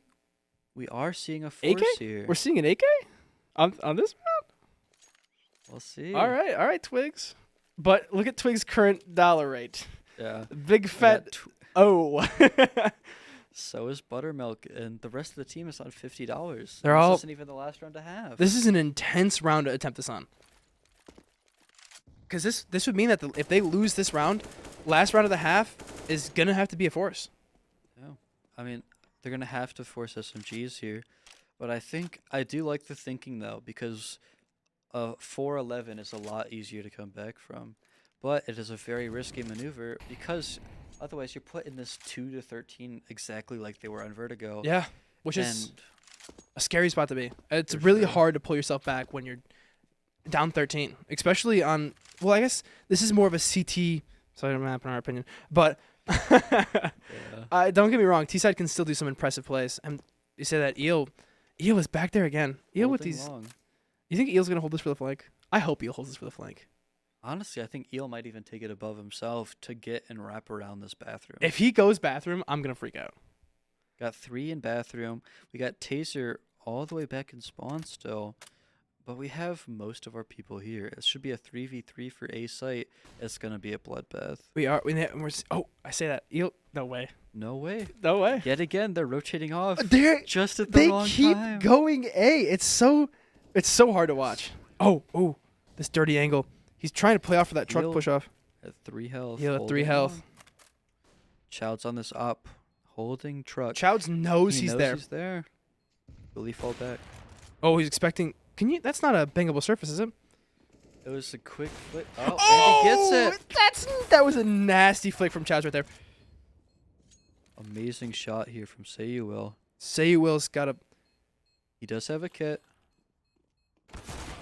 are seeing a force AK? here. We're seeing an AK on this round? We'll see. All right, Twigs. But look at Twigs' current dollar rate. Yeah. Big fat oh. So is Buttermilk, and the rest of the team is on $50. This isn't even the last round to have. This is an intense round to attempt this on. Because this would mean that if they lose this round, last round of the half is going to have to be a force. Yeah. I mean, they're going to have to force SMGs here. But I do like the thinking, though, because 4-11 is a lot easier to come back from. But it is a very risky maneuver because otherwise you're put in this 2-13 exactly like they were on Vertigo. Yeah, which is a scary spot to be. It's really hard to pull yourself back when you're down 13, especially on, well, I guess this is more of a CT side map in our opinion. But don't get me wrong, T-side can still do some impressive plays. And you say that Eel is back there again. Eel with these. Long. You think Eel's going to hold this for the flank? I hope Eel holds this for the flank. Honestly, I think Eel might even take it above himself to get and wrap around this bathroom. If he goes bathroom, I'm going to freak out. Got 3 in bathroom. We got Taser all the way back in spawn still. But we have most of our people here. It should be a 3v3 for A site. It's going to be a bloodbath. I say that. Eel, no way. No way. No way. Yet again, they're rotating off. Just at the they wrong keep time. going A. It's so hard to watch. Oh, this dirty angle. He's trying to play off for that truck push off. At 3 health. Eel at 3 health. Chowd's on this up. Holding truck. Chowd's knows he's there. He's there. Will he fall back? Oh, he's expecting. That's not a bangable surface, is it? It was a quick flick. Oh, and he gets it. That was a nasty flick from Chowd's right there. Amazing shot here from Sayuel. Sayuel's got a. He does have a kit.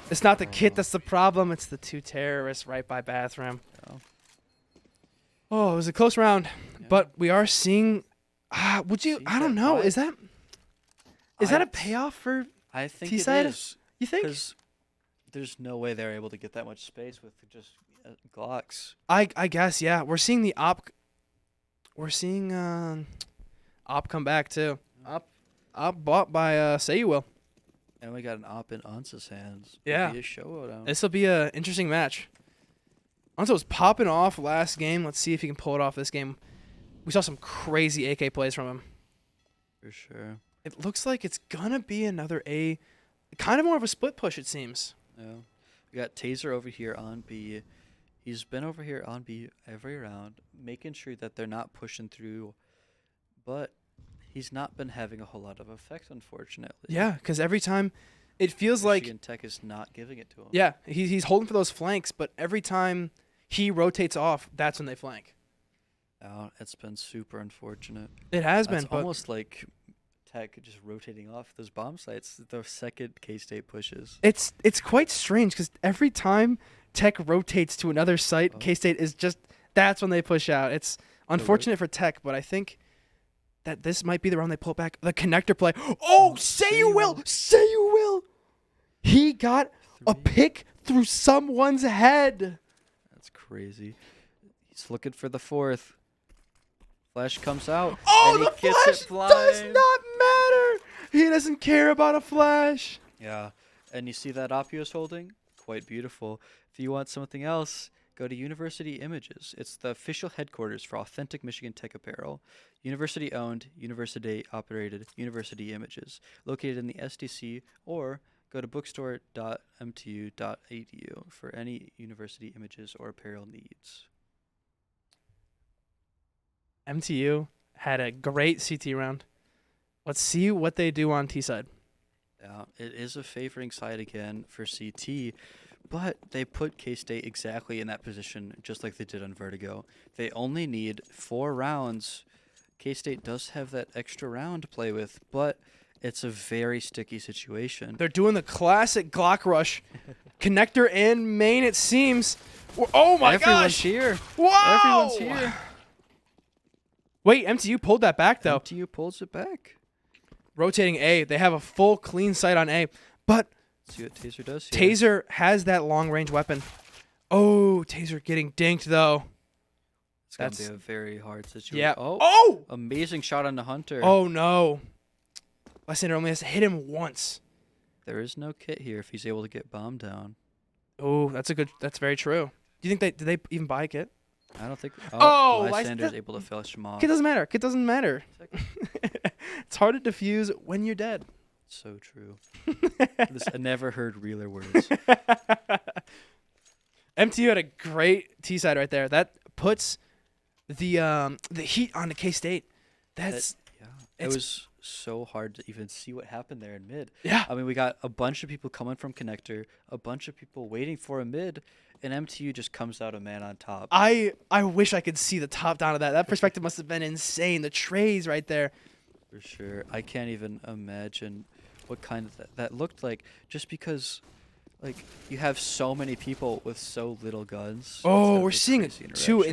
It's not the kit that's the problem. It's the 2 terrorists right by bathroom. Oh, it was a close round, but we are seeing. Would you? I don't know. Is that a payoff for I think T-side? It is. You think? Because there's no way they're able to get that much space with just Glocks. I guess, yeah. We're seeing the op. We're seeing op come back too. Op bought by Sayuel. And we got an op in Ansa's hands. Yeah. Be a showdown. This will be an interesting match. Ansa was popping off last game. Let's see if he can pull it off this game. We saw some crazy AK plays from him. For sure. It looks like it's gonna be another A. Kind of more of a split push, it seems. Yeah. We got Taser over here on B. He's been over here on B every round, making sure that they're not pushing through. But he's not been having a whole lot of effect, unfortunately. Yeah, because every time it feels Michigan like Tech is not giving it to him. Yeah, he's holding for those flanks, but every time he rotates off, that's when they flank. It's been super unfortunate. It has It's been, but almost like Tech just rotating off those bomb sites. The second K-State pushes. it's quite strange because every time Tech rotates to another site, K-State is that's when they push out. It's unfortunate for Tech, but I think that this might be the round they pull it back. The connector play. Oh, say you will. He got a pick through someone's head. That's crazy. He's looking for the 4th. Flash comes out. Oh, and the he gets flash it blind. does not matter. He doesn't care about a flash. Yeah. And you see that op he was holding? Quite beautiful. If you want something else, go to University Images. It's the official headquarters for authentic Michigan Tech apparel. University owned, university operated, University Images. Located in the SDC, or go to bookstore.mtu.edu for any university images or apparel needs. MTU had a great CT round. Let's see what they do on T side. It is a favoring side again for CT, But they put K-State exactly in that position, just like they did on Vertigo. They only need 4 rounds. K-State does have that extra round to play with, but it's a very sticky situation. They're doing the classic Glock rush. Connector and main, it seems. Oh my Everyone's gosh! here. Wow! Everyone's here. Wait, MTU pulled that back though. MTU pulls it back. Rotating A. They have a full clean sight on A. But See what Taser does here. Taser has that long range weapon. Oh, Taser getting dinked though. It's going to be a very hard situation. Yeah. Oh! Oh! Amazing shot on the Hunter. Oh no. Lysander only has to hit him once. There is no kit here if he's able to get bombed down. Oh, that's very true. Do you think did they even buy a kit? I don't think. Oh, Lysander's able to finish him off. Kit doesn't matter. Kit doesn't matter. It's hard to defuse when you're dead. So true. I never heard realer words. MTU had a great T side right there. That puts the heat on the K-State. It was so hard to even see what happened there in mid. Yeah. I mean, we got a bunch of people coming from connector, a bunch of people waiting for a mid, and MTU just comes out a man on top. I wish I could see the top down of that. That perspective must have been insane. The trays right there. For sure. I can't even imagine what kind of that looked like, just because like you have so many people with so little guns. Oh, we're seeing two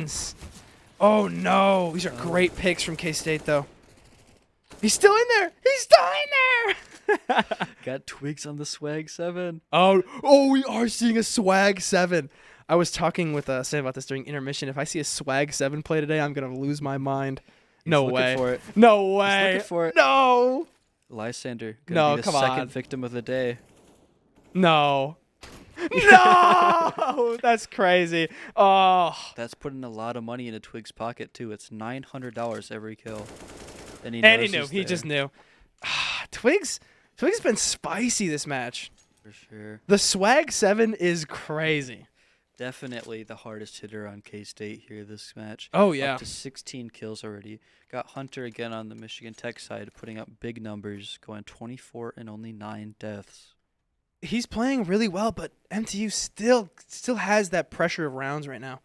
oh no. These are great picks from K-State though. He's still in there. He's still in there. Got twigs on the swag 7. Oh, we are seeing a swag 7. I was talking with Sam about this during intermission. If I see a swag 7 play today, I'm gonna lose my mind. No way. For it. No way. He's looking for it. No. Lysander No, be the come second on. victim of the day. No. No. That's crazy. Oh. That's putting a lot of money into Twig's pocket too. It's $900 every kill. And he knew. He just knew. Twig's been spicy this match. For sure. The swag 7 is crazy. Definitely the hardest hitter on K-State here this match. Oh, yeah. Up to 16 kills already. Got Hunter again on the Michigan Tech side, putting up big numbers, going 24 and only 9 deaths. He's playing really well, but MTU still has that pressure of rounds right now.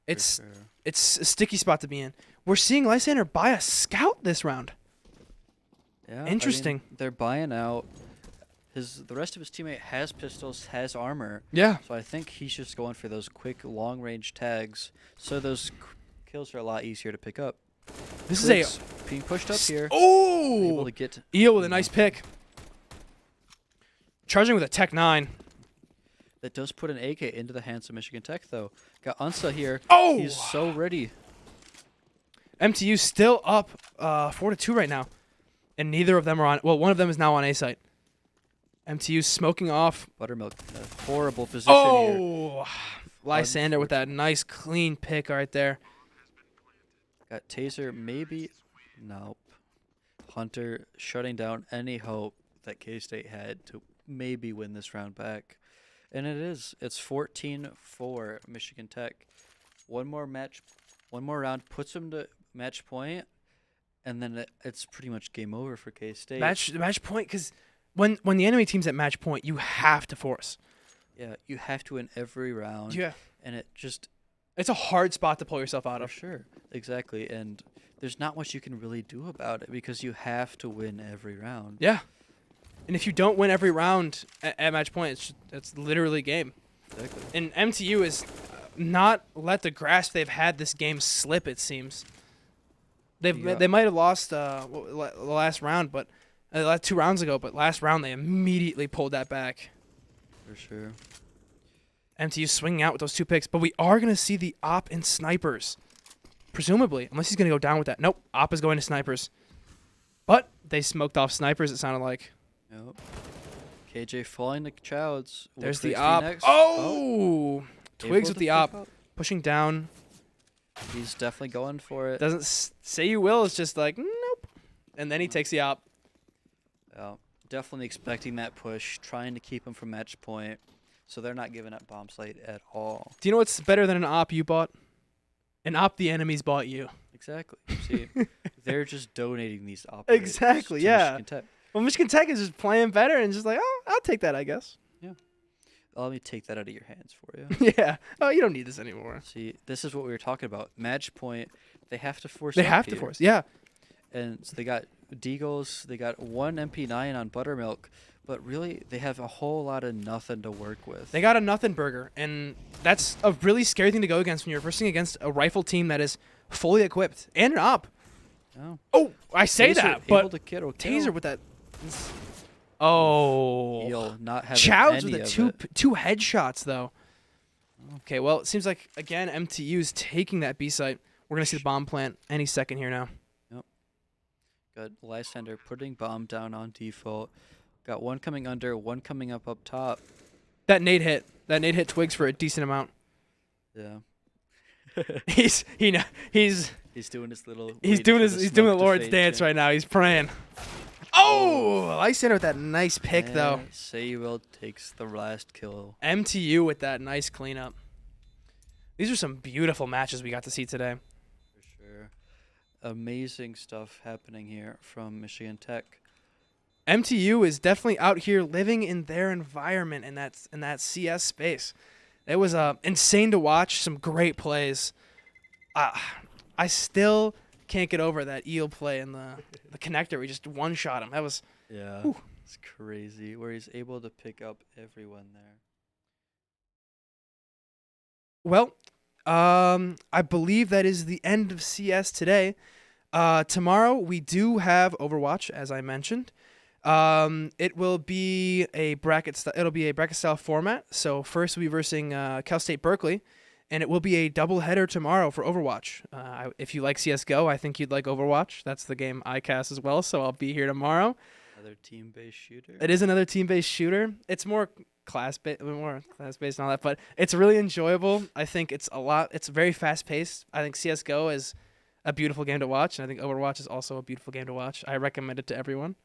It's a sticky spot to be in. We're seeing Lysander buy a scout this round. Yeah, Interesting. I mean, they're buying out. The rest of his teammate has pistols, has armor. Yeah. So I think he's just going for those quick long-range tags, so those kills are a lot easier to pick up. This Twig's is being pushed up here. Oh! Able to get Eel with a nice pick. Charging with a Tech 9. That does put an AK into the hands of Michigan Tech, though. Got Unsa here. Oh! He's so ready. MTU still up 4-2 right now. And neither of them are on... Well, one of them is now on A site. MTU smoking off. Buttermilk in a horrible position here. Oh! Lysander with that nice clean pick right there. Got Taser, maybe. Nope. Hunter shutting down any hope that K-State had to maybe win this round back. And it is. It's 14-4 Michigan Tech. One more round puts them to match point, and then it's pretty much game over for K-State. Match point, because when the enemy team's at match point, you have to force. Yeah, you have to win every round. Yeah. And It's a hard spot to pull yourself out for of. sure. Exactly. And there's not much you can really do about it because you have to win every round. Yeah. And if you don't win every round at match point, it's literally game. Exactly. And MTU is not let the grasp they've had this game slip, it seems. They might have lost the last round, but last 2 rounds ago, but last round they immediately pulled that back. For sure. MTU swinging out with those 2 picks, but we are going to see the op and snipers, presumably, unless he's going to go down with that. Nope, op is going to snipers. But they smoked off snipers, it sounded like. Yep. KJ falling to Chowds. There's the op. Oh! Twigs with the op. Pushing down. He's definitely going for it. Doesn't say you will. It's just like, nope. And then he takes the op. Yeah, definitely expecting that push, trying to keep him from match point. So they're not giving up bomb slate at all. Do you know what's better than an op you bought? An op the enemies bought you. Exactly. See, they're just donating these op. Exactly, to yeah. Michigan Tech. Well, Michigan Tech is just playing better and just like, oh, I'll take that, I guess. Yeah. let me take that out of your hands for you. Yeah. Oh, you don't need this anymore. See, this is what we were talking about. Match point. They have to force. They up have to here. force. Yeah. And so they got Deagles, they got one MP9 on Buttermilk, but really they have a whole lot of nothing to work with. They got a nothing burger, and that's a really scary thing to go against when you're versing against a rifle team that is fully equipped and an op. Oh, Oh, I say Taser that, able but to kill. Taser with that. Oh, He'll not have Chowds any with of the it. two headshots though. Okay, well it seems like again MTU's taking that B site. We're gonna see the bomb plant any second here now. Got Lysander putting bomb down on default. Got one coming under, one coming up top. That nade hit. That nade hit Twigs for a decent amount. Yeah. He's He's doing his little. he's doing the Lord's dance right now. He's praying. Oh, Lysander with that nice pick though. Saywell takes the last kill. MTU with that nice cleanup. These are some beautiful matches we got to see today. For sure. Amazing stuff happening here from Michigan Tech. MTU is definitely out here living in their environment in that CS space. It was insane to watch. Some great plays. I still can't get over that eel play in the connector. We just one shot him. That was Yeah, it's crazy where he's able to pick up everyone there. well. I believe that is the end of CS today. Tomorrow we do have Overwatch, as I mentioned. It will be a it'll be a bracket style format. So first we'll be versing Cal State Berkeley, and it will be a double header tomorrow for Overwatch. If you like CSGO, I think you'd like Overwatch. That's the game I cast as well, so I'll be here tomorrow. Another team-based shooter. It is another team-based shooter. It's more class-based and all that, but it's really enjoyable. I think it's very fast-paced. I think CSGO is a beautiful game to watch, and I think Overwatch is also a beautiful game to watch. I recommend it to everyone.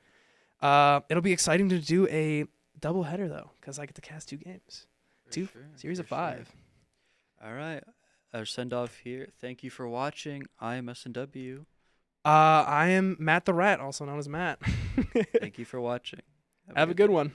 It'll be exciting to do a double header though, because I get to cast 2 games, series of 5. All right, our send off here. Thank you for watching. I'm S&W. I am Matt the Rat, also known as Matt. Thank you for watching. Have a good one.